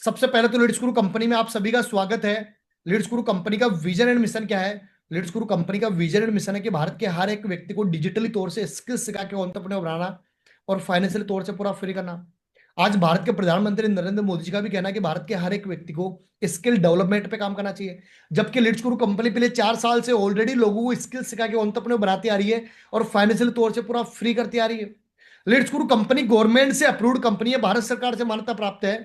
सबसे पहले तो लीड्स गुरु कंपनी में आप सभी का स्वागत है। लीड्स गुरु कंपनी का विजन एंड मिशन क्या है? लीड्स गुरु कंपनी का विजन एंड मिशन है कि भारत के हर एक व्यक्ति को डिजिटली तौर से स्किल्स सिखा के एंटरप्रेन्योर बनाना और फाइनेंशियल तौर से पूरा फ्री करना। आज भारत के प्रधानमंत्री नरेंद्र मोदी जी का भी कहना है कि भारत के हर एक व्यक्ति को स्किल डेवलपमेंट पे काम करना चाहिए। जबकि लीड्स गुरु कंपनी पिछले 4 साल से ऑलरेडी लोगों को स्किल सिखा के एंटरप्रेन्योर बनाती आ रही है और फाइनेंशियल तौर से पूरा फ्री करती आ रही है। लीड्स गुरु कंपनी गवर्नमेंट से अप्रूव्ड कंपनी है, भारत सरकार से मान्यता प्राप्त है।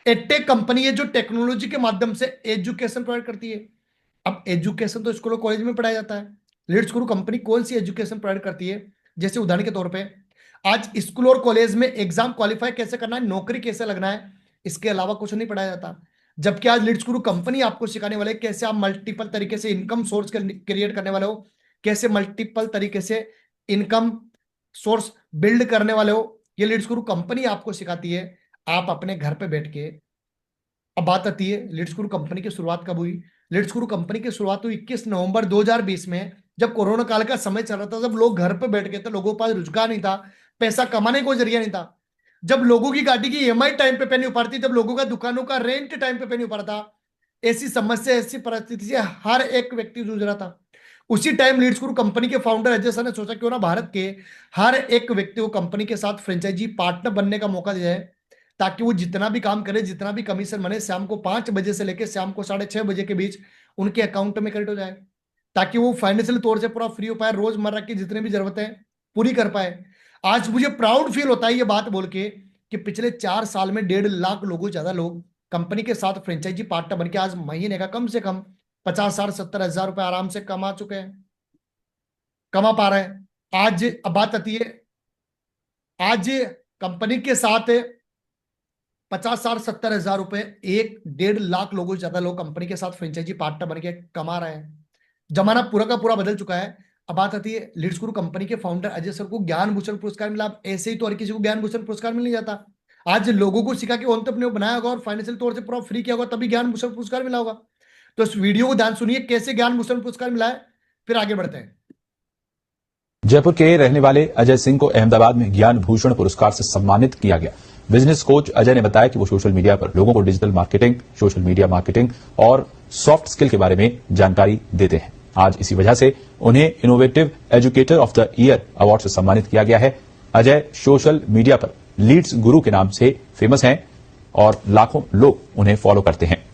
एडटेक कंपनी है जो टेक्नोलॉजी के माध्यम से एजुकेशन प्रोवाइड करती है। अब एजुकेशन तो स्कूल और कॉलेज में पढ़ाया जाता है। लीड्स गुरु कंपनी कौन सी एजुकेशन प्रोवाइड करती है? जैसे उदाहरण के तौर पे आज स्कूल और कॉलेज में एग्जाम क्वालिफाई कैसे करना है, नौकरी कैसे लगना है, इसके अलावा कुछ नहीं पढ़ाया जाता। जबकि आज लीड्स गुरु कंपनी आपको सिखाने वाले है कैसे आप मल्टीपल तरीके से इनकम सोर्स क्रिएट करने वाले हो, कैसे मल्टीपल तरीके से इनकम सोर्स बिल्ड करने वाले हो। ये लीड्स गुरु कंपनी आपको सिखाती है। आप अपने घर पे बैठ के, अब बात आती है लीड्स गुरु कंपनी की शुरुआत कब हुई? लीड्स गुरु कंपनी की शुरुआत हुई 21 नवंबर 2020 में, जब कोरोना काल का समय चल रहा था, जब लोग घर पे बैठ गए थे, लोगों के पास रोजगार नहीं था, पैसा कमाने को जरिया नहीं था, जब लोगों की गाड़ी की ईएमआई टाइम पे नहीं हो पाती, जब लोगों का दुकानों का रेंट टाइम पे नहीं हो पा रहा था। ऐसी समस्या, ऐसी परिस्थिति से हर एक व्यक्ति जूझ रहा था। उसी टाइम लीड्स गुरु कंपनी के फाउंडर अजय सर ने सोचा क्यों ना भारत के हर एक व्यक्ति को कंपनी के साथ फ्रेंचाइजी पार्टनर बनने का मौका दिया जाए, ताकि वो जितना भी काम करे, जितना भी कमीशन बने, शाम को 5 बजे से लेकर शाम को 6:30 बजे के बीच उनके अकाउंट में क्रेडिट हो जाए, ताकि वो फाइनेंशियल तौर से पूरा फ्री हो पाए, रोजमर्रा की जितनी भी जरूरतें पूरी कर पाए। आज मुझे प्राउड फील होता है ये बात बोल के कि पिछले 4 साल में 1.5 लाख लोगों ज्यादा लोग कंपनी के साथ फ्रेंचाइजी पार्टनर बन के आज महीने का कम से कम 50,000-70,000 रुपए आराम से कमा चुके हैं, कमा पा रहे हैं। आज अब बात आती है, आज कंपनी के साथ 50,000-70,000 रुपए 1.5 लाख लोगों से ज्यादा लोग कंपनी के साथ फ्रेंचाइजी पार्टनर बन के कमा रहे हैं। जमाना पूरा का पूरा बदल चुका है। अब बात आती है लीड्स गुरु कंपनी के फाउंडर अजय सर को ज्ञान भूषण पुरस्कार मिला। अब ऐसे ही तो हर किसी को ज्ञान भूषण पुरस्कार मिल नहीं जाता। आज लोगों को सिखा के एंटरप्रेन्योर बनाया होगा और फाइनेंशियल तौर से पूरा फ्री किया होगा, तभी ज्ञान भूषण पुरस्कार मिला होगा। तो इस वीडियो को ध्यान सुनिए कैसे ज्ञान भूषण पुरस्कार मिला है, फिर आगे बढ़ते हैं। जयपुर के रहने वाले अजय सिंह को अहमदाबाद में ज्ञान भूषण पुरस्कार से सम्मानित किया गया। बिजनेस कोच अजय ने बताया कि वो सोशल मीडिया पर लोगों को digital marketing, social media marketing और सॉफ्ट स्किल के बारे में जानकारी देते हैं। आज इसी वजह से उन्हें innovative educator of the year award से सम्मानित किया गया है। अजय सोशल मीडिया पर लीड्स गुरु के नाम से फेमस हैं और लाखों लोग उन्हें फॉलो करते हैं।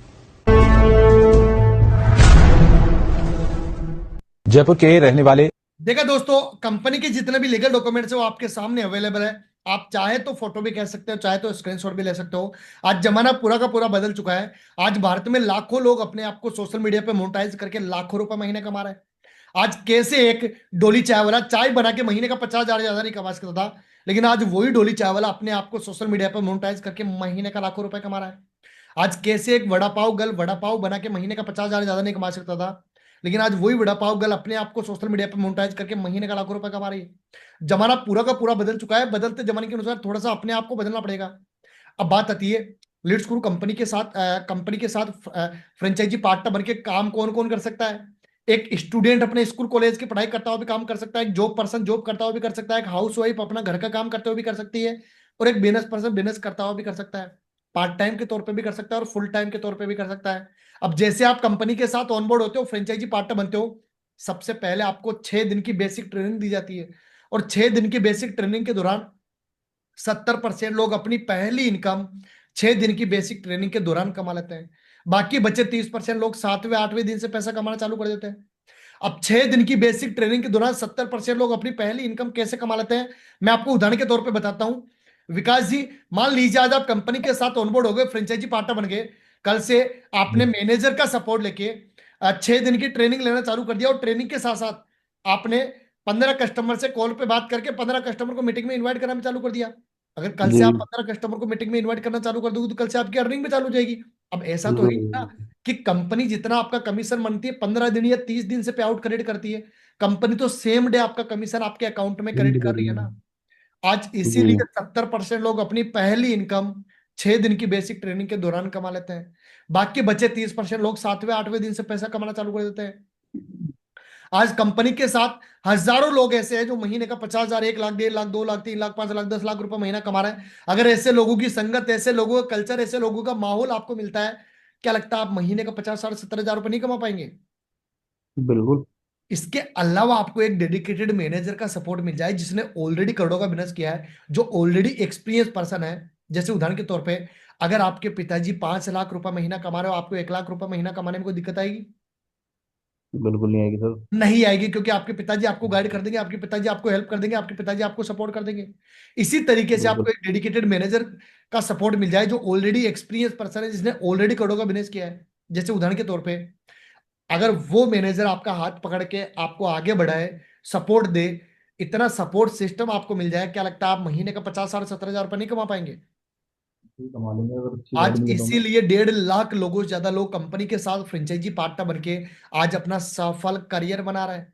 जयपुर के रहने वाले देखा दोस्तों, कंपनी के जितने भी लीगल डॉक्यूमेंट्स है वो आपके सामने अवेलेबल है। आप चाहे तो फोटो भी कह सकते हो, चाहे तो स्क्रीनशॉट भी ले सकते हो। आज जमाना पूरा का पूरा बदल चुका है। आज भारत में लाखों लोग अपने आप को सोशल मीडिया पे मोनेटाइज करके लाखों रुपए महीने कमा रहे हैं। आज कैसे एक डोली चाय वाला चाय बना के महीने का 50,000 ज्यादा नहीं कमा सकता था, लेकिन आज वही डोली चाय वाला अपने आप को सोशल मीडिया पर मोनेटाइज करके महीने का लाखों रुपए कमा रहा है। आज कैसे एक वड़ा पाव गर्ल वड़ा पाव बना के महीने का 50,000 ज्यादा नहीं कमा सकता था, लेकिन आज वही वड़ा पाव गर्ल अपने आप को सोशल मीडिया पर मोनेटाइज करके महीने का लाखों रुपए कमा रही है। जमाना पूरा का पूरा बदल चुका है। बदलते जमाने के अनुसार थोड़ा सा अपने आप को बदलना पड़ेगा। अब बात आती है लीड्स गुरु कंपनी के साथ फ्रेंचाइजी पार्टनर बन के काम कौन कौन कर सकता है? एक स्टूडेंट अपने स्कूल कॉलेज की पढ़ाई करता हुआ भी काम कर सकता है, एक जॉब पर्सन जॉब करता हुआ भी कर सकता है, एक हाउस वाइफ अपना घर का काम करते हुए भी कर सकती है, और एक बिजनेस पर्सन बिजनेस करता हुआ भी कर सकता है। पार्ट टाइम के तौर पे भी कर सकता है और फुल टाइम के तौर पे भी कर सकता है। अब जैसे आप कंपनी के साथ ऑनबोर्ड होते हो, फ्रेंचाइजी पार्टनर बनते हो, सबसे पहले आपको 6 दिन की बेसिक ट्रेनिंग दी जाती है, और 6 दिन की बेसिक ट्रेनिंग के दौरान 70% लोग अपनी पहली इनकम 6 दिन की बेसिक ट्रेनिंग के दौरान कमा लेते हैं। बाकी बचे 30% लोग 7वें 8वें दिन से पैसा कमाना चालू कर देते हैं। अब 6 दिन की बेसिक ट्रेनिंग के दौरान 70% लोग अपनी पहली इनकम कैसे कमा लेते हैं, मैं आपको उदाहरण के तौर पे बताता हूं। विकास जी, मान लीजिए आज आप कंपनी के साथ ऑनबोर्ड हो गए, फ्रेंचाइजी पार्टनर बन गए। कल से आपने मैनेजर का सपोर्ट लेके 6 दिन की ट्रेनिंग लेना चालू कर दिया, और ट्रेनिंग के साथ साथ आपने 15 कस्टमर से कॉल पे बात करके 15 कस्टमर को मीटिंग में इन्वाइट करना भी चालू कर दिया। अगर कल से जी। आप 15 कस्टमर को मीटिंग में इन्वाइट करना चालू कर दोगे तो कल से आपकी अर्निंग भी चालू हो जाएगी। अब ऐसा तो है ही ना कि कंपनी जितना आपका कमीशन बनती है 15 दिन या 30 दिन से पे आउट क्रेडिट करती है। कंपनी तो सेम डे आपका कमीशन आपके अकाउंट में क्रेडिट कर रही है ना। आज जी। इसीलिए 70% लोग अपनी पहली इनकम 6 दिन की बेसिक ट्रेनिंग के दौरान कमा लेते हैं। बाकी बचे 30% लोग 7वें 8वें दिन से पैसा कमाना चालू कर देते हैं। आज कंपनी के साथ हजारों लोग ऐसे हैं जो महीने का 50,000, 1 लाख, 1.5 लाख, 2 लाख, 3 लाख, 5 लाख, 10 लाख रुपए महीना कमा रहे हैं। अगर ऐसे लोगों की संगत, ऐसे लोगों का कल्चर, ऐसे लोगों का माहौल आपको मिलता है, क्या लगता है आप महीने का 50, 60, 70 हजार रुपए नहीं कमा पाएंगे? बिल्कुल। इसके अलावा आपको एक डेडिकेटेड मैनेजर का सपोर्ट मिल जाए जिसने ऑलरेडी करोड़ों का बिजनेस किया है, जो ऑलरेडी एक्सपीरियंस पर्सन है। जैसे उदाहरण के तौर पे, अगर आपके पिताजी 5 लाख रुपए महीना कमा रहे हो, आपको 1 लाख रुपए महीना कमाने में कोई दिक्कत आएगी? बिल्कुल नहीं आएगी सर। नहीं आएगी, क्योंकि आपके पिताजी आपको गाइड कर देंगे, आपके पिताजी आपको हेल्प कर देंगे, आपके पिताजी आपको सपोर्ट कर देंगे। इसी तरीके से बिल्कुल। आपको एक डेडिकेटेड मैनेजर का सपोर्ट मिल जाए जो ऑलरेडी एक्सपीरियंस पर्सन है, जिसने ऑलरेडी करोड़ों का बिजनेस किया है। जैसे उदाहरण के तौर पे, अगर वो मैनेजर आपका हाथ पकड़ के आपको आगे बढ़ाए, सपोर्ट दे, इतना सपोर्ट सिस्टम आपको मिल जाए, क्या लगता है आप महीने का 50, 60, 70 हजार रुपये नहीं कमा पाएंगे? ठीक कमा लेंगे अगर अच्छी गाइड आज मिले तो हमें। इसीलिए 1.5 लाख लोगों से ज्यादा लोग कंपनी के साथ फ्रेंचाइजी पार्टनर बन के आज अपना सफल करियर बना रहे हैं।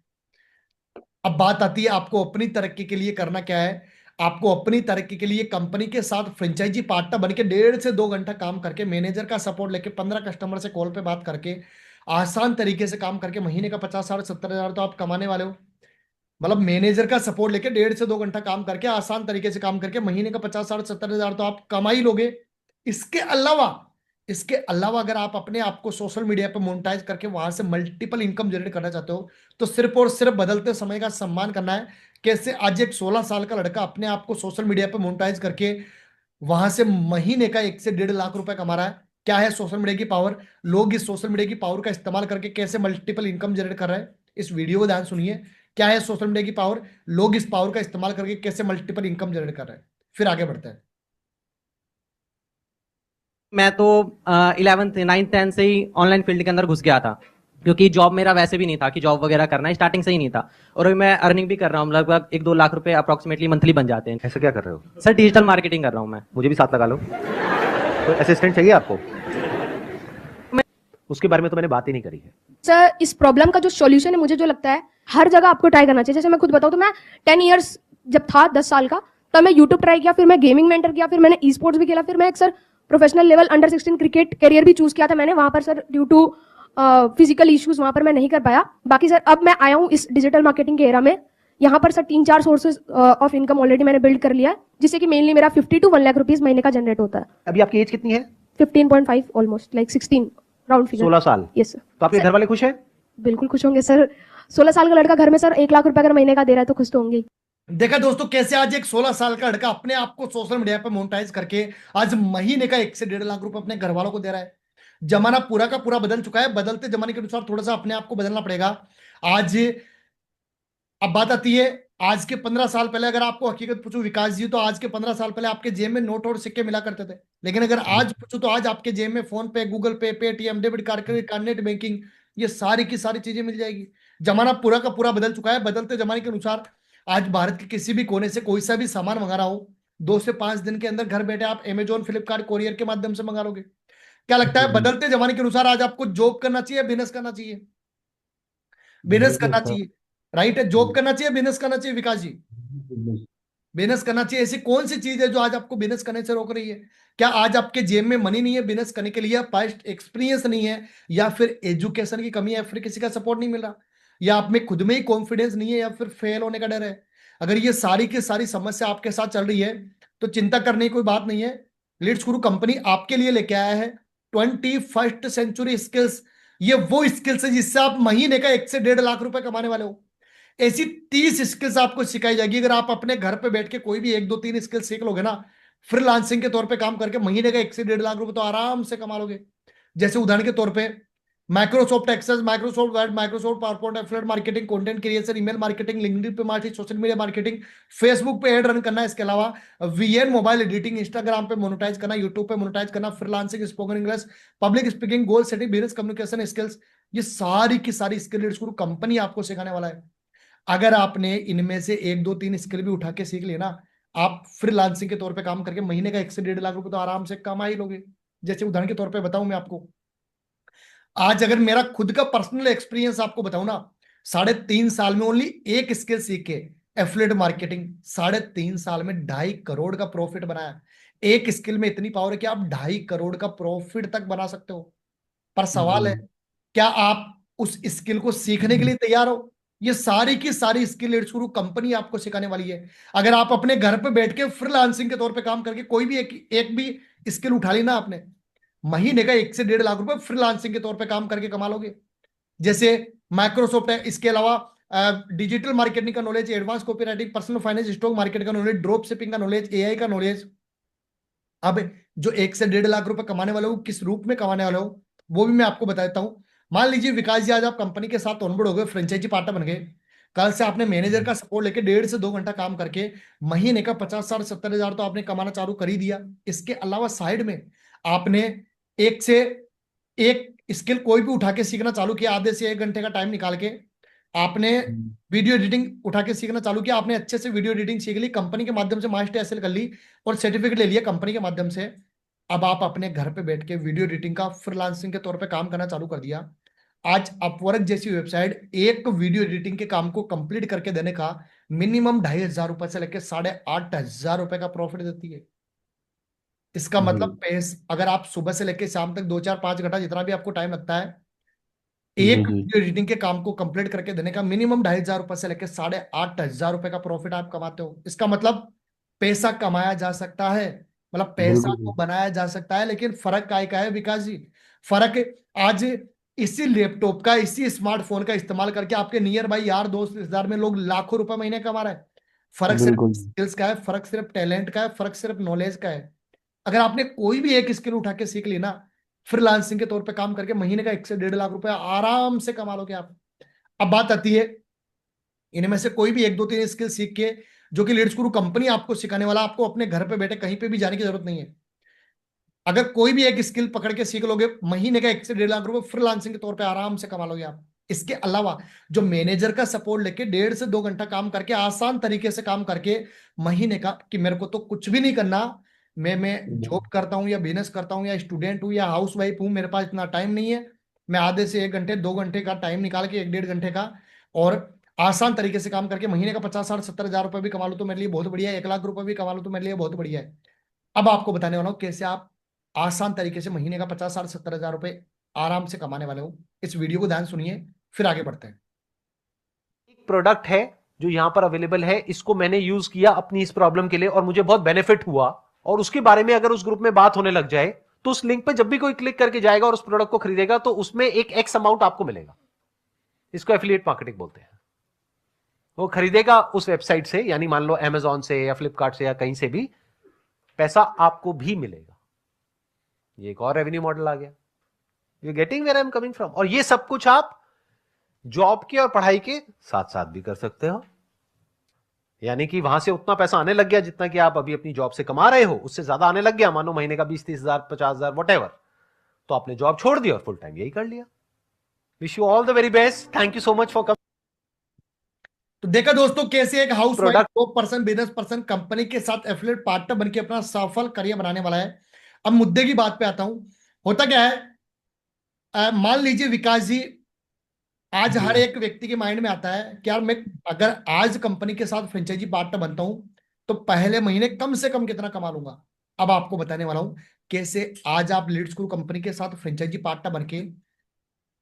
अब बात आती है आपको अपनी तरक्की के लिए करना क्या है। आपको अपनी तरक्की के लिए कंपनी के साथ फ्रेंचाइजी पार्टनर बन के 1.5 से 2 घंटा काम करके, मैनेजर का सपोर्ट लेके, 15 कस्टमर से कॉल पे बात करके, आसान तरीके से काम करके महीने का 50, 60, 70 हजार तो आप कमाने वाले हो। मतलब मैनेजर का सपोर्ट लेके 1.5 से 2 घंटा काम करके, आसान तरीके से काम करके महीने का 50, 60, 70 हजार तो आप कमा ही लोगे। इसके अलावा इसके अलावा अगर आप अपने आप को सोशल मीडिया पे मोनेटाइज करके वहां से मल्टीपल इनकम जनरेट करना चाहते हो, तो सिर्फ और सिर्फ बदलते समय का सम्मान करना है। कैसे आज एक 16 साल का लड़का अपने आप को सोशल मीडिया पे मोनेटाइज करके वहां से महीने का 1 से 1.5 लाख रुपए कमा रहा है। क्या है सोशल मीडिया की पावर, लोग इस सोशल मीडिया की पावर का इस्तेमाल करके कैसे मल्टीपल इनकम जनरेट कर रहे हैं, इस वीडियो को ध्यान सुनिए। क्या है सोशल मीडिया की पावर, लोग इस पावर का इस्तेमाल करके कैसे मल्टीपल इनकम जनरेट कर रहे हैं, फिर आगे बढ़ते हैं। मैं तो 11th 9th 10th से ही ऑनलाइन फील्ड के अंदर घुस गया था, क्योंकि जॉब मेरा वैसे भी नहीं था कि जॉब वगैरह करना है, स्टार्टिंग से ही नहीं था। और अभी मैं अर्निंग भी कर रहा हूँ, लगभग 1-2 लाख रुपए अप्रोक्सीमेटली मंथली बन जाते हैं। ऐसा क्या कर रहे हो? सर डिजिटल मार्केटिंग कर रहा हूँ मैं। मुझे भी साथ लगा लो। कोई असिस्टेंट चाहिए आपको? उसके बारे में तो मैंने बात ही नहीं करी है। सर इस प्रॉब्लम का जो सॉल्यूशन है, मुझे जो लगता है हर जगह आपको ट्राई करना चाहिए। जैसे मैं खुद बताऊं तो मैं 10 इयर्स जब था, 10 साल का, तब मैं यूट्यूब ट्राई किया, फिर मैं गेमिंग मेंटर किया, फिर मैंने ई स्पोर्ट्स भी खेला, फिर मैं एक sir professional level under 16 cricket career भी चूज किया था मैंने। वहां पर sir due to physical issues वहां पर मैं नहीं कर पाया। बाकी सर अब मैं आया हूँ इस डिजिटल मार्केटिंग के एरा में। यहाँ पर sir 3-4 sources of income already मैंने बिल्ड कर लिया है, जिससे कि मेनली मेरा 50 to 1 लाख रुपीज महीने का जनरेट होता है। अभी आपकी एज कितनी है? 15.5 ऑलमोस्ट, लाइक 16 राउंड फिगर। 16 साल। Yes sir. तो आपके घर वाले खुश हैं? बिल्कुल खुश होंगे सर। 16 साल का लड़का घर में सर 1 लाख रुपए अगर महीने का दे रहा है तो खुश तो होंगे ही। देखा दोस्तों, कैसे आज एक 16 साल का लड़का अपने आप को सोशल मीडिया पे मोनेटाइज करके आज महीने का 1 से 1.5 लाख रुपए अपने घर वालों को दे रहा है। जमाना पूरा का पूरा बदल चुका है, बदलते जमाने के अनुसार थोड़ा सा अपने आप को बदलना पड़ेगा। आज अब बात आती है, आज के 15 साल पहले अगर आपको हकीकत पूछूं विकास जी, तो आज के 15 साल पहले आपके जेब में नोट और सिक्के मिला करते थे। लेकिन अगर आज पूछूं तो आज आपके जेब में फोन पे, गूगल पे, Paytm, debit card, credit card, net banking, ये सारी की सारी चीजें मिल जाएगी। जमाना पूरा का पूरा बदल चुका है। बदलते जमाने के अनुसार आज भारत के किसी भी कोने से कोई सा भी सामान मंगा रहा हो, 2 से 5 दिन के अंदर घर बैठे आप अमेजोन, फ्लिपकार्ट, कोरियर के माध्यम से मंगा लोगे। क्या लगता है बदलते जमाने के अनुसार आज आपको जॉब करना चाहिए, बिजनेस करना चाहिए? बिजनेस करना चाहिए, राइट है। जॉब करना चाहिए, बिजनेस करना चाहिए विकास जी? बिजनेस करना चाहिए। ऐसी कौन सी चीज है जो आज आपको बिजनेस करने से रोक रही है? क्या आज आपके जेब में मनी नहीं है बिजनेस करने के लिए, पास्ट एक्सपीरियंस नहीं है, या फिर एजुकेशन की कमी है, या फिर किसी का सपोर्ट नहीं मिल रहा, या आप में खुद में ही कॉन्फिडेंस नहीं है, या फिर फेल होने का डर है? अगर ये सारी की सारी समस्या आपके साथ चल रही है तो चिंता करने की कोई बात नहीं है। लीड्स गुरु कंपनी आपके लिए लेके आया है 21st सेंचुरी स्किल्स। ये वो स्किल्स है जिससे आप महीने का 1 से 1.5 लाख रुपए कमाने वाले हो। ऐसी 30 स्किल्स आपको सिखाई जाएगी। अगर आप अपने घर पे बैठ के कोई भी 1, 2, 3 स्किल सीख लोगे ना, फ्रीलांसिंग के तौर पे काम करके महीने का 1 से 1.5 लाख रुपए तो आराम से कमा लोगे। जैसे उदाहरण के तौर पे Microsoft Access, Microsoft Word, Microsoft PowerPoint, affiliate marketing, content creation, email marketing, LinkedIn पे marketing, social media marketing, Facebook पे एड रन करना है। इसके अलावा वीएन मोबाइल एडिटिंग, इंस्टाग्राम पे मोनेटाइज करना, यूट्यूब पे मोनेटाइज करना, freelancing, spoken English, public speaking, goal setting, business communication skills, ये सारी की सारी स्किल कंपनी आपको सिखाने वाला है। अगर आपने इनमें से 1, 2, 3 स्किल भी उठा के सीख लिया ना, आप फ्रीलांसिंग के तौर पे काम करके महीने का 1 से 1.5 लाख रुपए तो आराम से कमा ही लोगे। जैसे उदाहरण के तौर पे बताऊं मैं आपको, आज अगर मेरा खुद का पर्सनल एक्सपीरियंस आपको बताऊं ना, 3.5 साल में ओनली एक स्किल सीख के, एफिलिएट मार्केटिंग, 3.5 साल में 2.5 करोड़ का प्रॉफिट बनाया। एक स्किल में इतनी पावर है कि आप 2.5 करोड़ का प्रॉफिट तक बना सकते हो। पर सवाल है, क्या आप उस स्किल को सीखने के लिए तैयार हो? ये सारी की सारी स्किल लीड्स गुरु कंपनी आपको सिखाने वाली है। अगर आप अपने घर पे बैठ के फ्रीलांसिंग के तौर पे काम करके कोई भी एक भी स्किल उठा ली ना आपने, महीने का 1 से 1.5 लाख रुपए फ्रीलांसिंग के तौर पे काम करके कमा लोगे। जैसे माइक्रोसॉफ्ट है, इसके अलावा डिजिटल मार्केटिंग का knowledge, advance copy writing, personal finance, stock market का नॉलेज, ड्रॉप शिपिंग का नॉलेज, एआई का नॉलेज। अब जो 1 से 1.5 लाख रुपए कमाने वाले हो, किस रूप में कमाने वाले हो, वो भी मैं आपको बता देता हूं। मान लीजिए विकास जी, आज आप कंपनी के साथ ऑनबोर्ड हो गए, फ्रेंचाइजी पार्टनर बन गए। कल से आपने मैनेजर का सपोर्ट लेके 1.5 से 2 घंटा काम करके महीने का 50, 60, 70 हजार तो आपने कमाना चालू कर ही दिया। इसके अलावा साइड में आपने एक से एक स्किल कोई भी उठा के सीखना चालू किया, आधे से 1 घंटे का टाइम निकाल के आपने वीडियो एडिटिंग उठा के सीखना चालू किया। आपने अच्छे से वीडियो एडिटिंग सीख ली, कंपनी के माध्यम से मास्टर हासिल कर ली और सर्टिफिकेट ले लिया कंपनी के माध्यम से। अब आप अपने घर पे बैठ के वीडियो एडिटिंग का फ्रीलांसिंग के तौर पे काम करना चालू कर दिया। आज अपवर्क जैसी वेबसाइट एक वीडियो एडिटिंग के काम को कंप्लीट करके देने का मिनिमम 2,500 रुपए से लेकर 8,500 रुपए का प्रॉफिट देती है। इसका मतलब अगर आप सुबह से लेकर शाम तक 2, 4, 5 घंटा जितना भी आपको टाइम लगता है, एक वीडियो एडिटिंग के काम को कंप्लीट करके देने का मिनिमम 2,500 रुपए से लेकर 8,500 रुपए का प्रॉफिट आप कमाते हो। इसका मतलब पैसा कमाया जा सकता है, मतलब पैसा तो बनाया जा सकता है, लेकिन फर्क काय का है विकास जी? फर्क आज इसी लैपटॉप का, इसी स्मार्टफोन का इस्तेमाल करके आपके नियर बाई यार दोस्त रिश्तेदार में लोग लाखों रुपए महीने कमा रहे हैं। फर्क सिर्फ स्किल्स का है, फर्क सिर्फ टैलेंट का है, फर्क सिर्फ नॉलेज का है। अगर आपने कोई भी एक स्किल उठा के सीख ली ना, फ्रीलांसिंग के तौर पे काम करके महीने का 1 से 1.5 लाख रुपए आराम से कमा लोगे आप। अब बात आती है, इनमें से कोई भी 1, 2, 3 स्किल सीख के, जो कि लीड्स गुरु कंपनी आपको सिखाने वाला, आपको अपने घर पे बैठे कहीं पे भी जाने की जरूरत नहीं है। अगर कोई भी एक स्किल पकड़ के सीख लोगे, महीने का 1 से 1.5 लाख रुपए फ्रीलांसिंग के तौर पे आराम से कमा लोगे आप। इसके अलावा जो मैनेजर का सपोर्ट लेके 1.5 से 2 घंटा काम करके, आसान तरीके से काम करके महीने का, कि मेरे को तो कुछ भी नहीं करना, मैं जॉब करता हूँ या बिजनेस करता हूँ या स्टूडेंट हूँ या हाउस वाइफ हूँ, मेरे पास इतना टाइम नहीं है, मैं आधे से 1 घंटे 2 घंटे का टाइम निकाल के, 1, 1.5 घंटे का, और आसान तरीके से काम करके महीने का 50, 60, 70 हजार रुपए भी कमा लो तो मेरे लिए बहुत बढ़िया है, 1 लाख रुपए भी कमा लो तो मेरे लिए बहुत बढ़िया है। अब आपको बताने वाला हूँ कैसे आप आसान तरीके से महीने का 50, 60, 70 हजार रुपए आराम से कमाने वाले हो। इस वीडियो को ध्यान सुनिए, फिर आगे बढ़ते हैं। एक प्रोडक्ट है जो यहां पर अवेलेबल है, इसको मैंने यूज किया अपनी इस प्रॉब्लम के लिए और मुझे बहुत बेनिफिट हुआ, और उसके बारे में अगर उस ग्रुप में बात होने लग जाए तो उस लिंक पे जब भी कोई क्लिक करके जाएगा और उस प्रोडक्ट को खरीदेगा तो उसमें एक एक्स अमाउंट आपको मिलेगा। इसको एफिलिएट मार्केटिंग बोलते हैं। वो खरीदेगा उस वेबसाइट से, यानी मान लो अमेजॉन से या फ्लिपकार्ट से या कहीं से भी, पैसा आपको भी मिलेगा। ये एक और रेवेन्यू मॉडल आ गया। You getting where I am coming from? और ये सब कुछ आप जॉब के और पढ़ाई के साथ साथ भी कर सकते हो। यानी कि वहां से उतना पैसा आने लग गया जितना कि आप अभी अपनी जॉब से कमा रहे हो, उससे ज्यादा आने लग गया, मानो महीने का 20, 30 हजार, 50 हजार, वट एवर, तो आपने जॉब छोड़ दी और फुल टाइम यही कर लिया। Wish you all the very best. Thank you so much for coming. तो देखा दोस्तों, कैसे एक house wife, Product- 2% business person company के साथ एफिलिएट पार्टनर बनके अपना सफल करियर बनाने वाला है। अब मुद्दे की बात पे आता हूं। होता क्या है, मान लीजिए विकास जी, आज हर एक व्यक्ति के माइंड में आता है कि यार मैं अगर आज कंपनी के साथ फ्रेंचाइजी पार्टनर बनता हूं तो पहले महीने कम से कम कितना कमा लूंगा। अब आपको बताने वाला हूं कैसे आज आप लीड्स गुरु कंपनी के साथ फ्रेंचाइजी पार्टनर बनके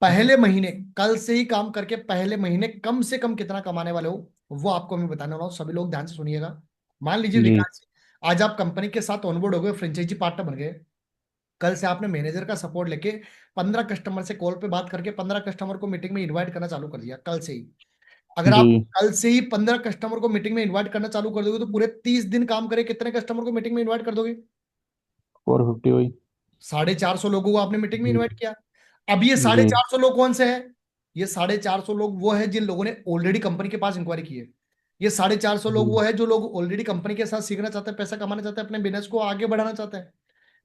पहले महीने, कल से ही काम करके पहले महीने कम से कम कितना कमाने वाले हो, वो आपको मैं बताने वाला हूँ। सभी लोग ध्यान से सुनिएगा। मान लीजिए विकास जी, आज आप कंपनी के साथ ऑनबोर्ड हो गए, फ्रेंचाइजी पार्टनर बन गए। कल से आपने मैनेजर का सपोर्ट लेके 15 कस्टमर से कॉल पे बात करके 15 कस्टमर को मीटिंग में इनवाइट करना चालू कर दिया कल से ही। अगर आप कल से ही 15 कस्टमर को मीटिंग में इनवाइट करना चालू कर दोगे तो पूरे 30 दिन काम करे, कितने कस्टमर को मीटिंग में इनवाइट कर दोगे? 450 वही। 450 लोगों को आपने मीटिंग में इनवाइट किया। अब ये 450 लोग कौन से हैं? ये 450 लोग वो है जिन लोगों ने ऑलरेडी कंपनी के पास इंक्वायरी की है। ये 450 लोग वो है जो लोग ऑलरेडी कंपनी के साथ सीखना चाहते हैं, पैसा कमाना चाहते हैं, अपने बिजनेस को आगे बढ़ाना चाहते हैं।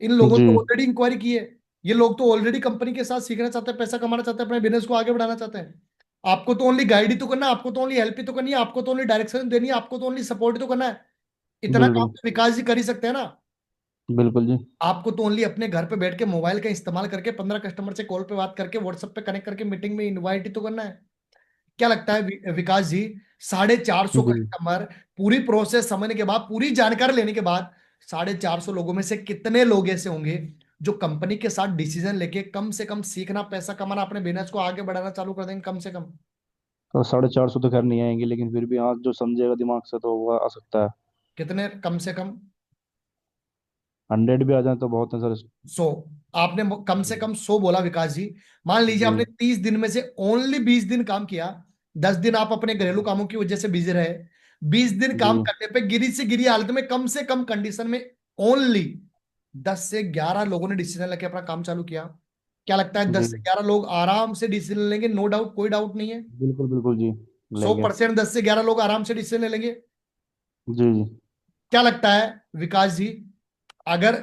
इन लोगों ने ऑलरेडी इंक्वायरी की है। ये लोग तो ऑलरेडी कंपनी के साथ सीखना चाहते हैं, पैसा कमाना चाहते हैं, अपने बिजनेस को आगे बढ़ाना चाहते हैं। आपको तो ओनली गाइड ही तो करना है, आपको तो ओनली हेल्प ही तो करनी है, आपको तो ओनली डायरेक्शन देनी है, आपको तो ओनली सपोर्ट ही तो करना है। इतना काम तो विकास जी कर ही सकते हैं ना। बिल्कुल जी। आपको तो ओनली अपने घर पे बैठ के मोबाइल का इस्तेमाल करके 15 कस्टमर से कॉल पे बात करके व्हाट्सएप पे कनेक्ट करके मीटिंग में इनवाइट ही तो करना है। क्या लगता है विकास जी, 450 कस्टमर पूरी प्रोसेस समझने के बाद, पूरी जानकारी लेने के बाद, 450 लोगों में से कितने लोग ऐसे होंगे जो कंपनी के साथ डिसीजन लेके कम से कम सीखना, पैसा कमाना, अपने बिजनेस को आगे बढ़ाना चालू कर देंगे? कम से कम तो 450 तो खैर नहीं आएंगे, लेकिन फिर भी हाँ, जो समझेगा दिमाग से तो वो आ सकता है। कितने कम से कम? 100 भी आ जाए तो बहुत है सर। 100? आपने कम से कम 100 बोला विकास जी। मान लीजिए जी आपने 30 दिन में से ओनली 20 दिन काम किया, 10 दिन आप अपने घरेलू कामों की वजह से बिजी रहे, 20 दिन जी काम करने पे गिरी से गिरी हालत में कम से कम कंडीशन में ओनली 10 से 11 लोगों ने डिसीजन लेके अपना काम चालू किया। क्या लगता है जी 10 से 11 लोग आराम से डिसीजन लेंगे? नो डाउट, कोई डाउट नहीं है। बिल्कुल बिल्कुल जी। सौ लेंगे। परसेंट 10 से 11 लोग आराम से डिसीजन ले लेंगे। जी जी क्या लगता है विकास जी, अगर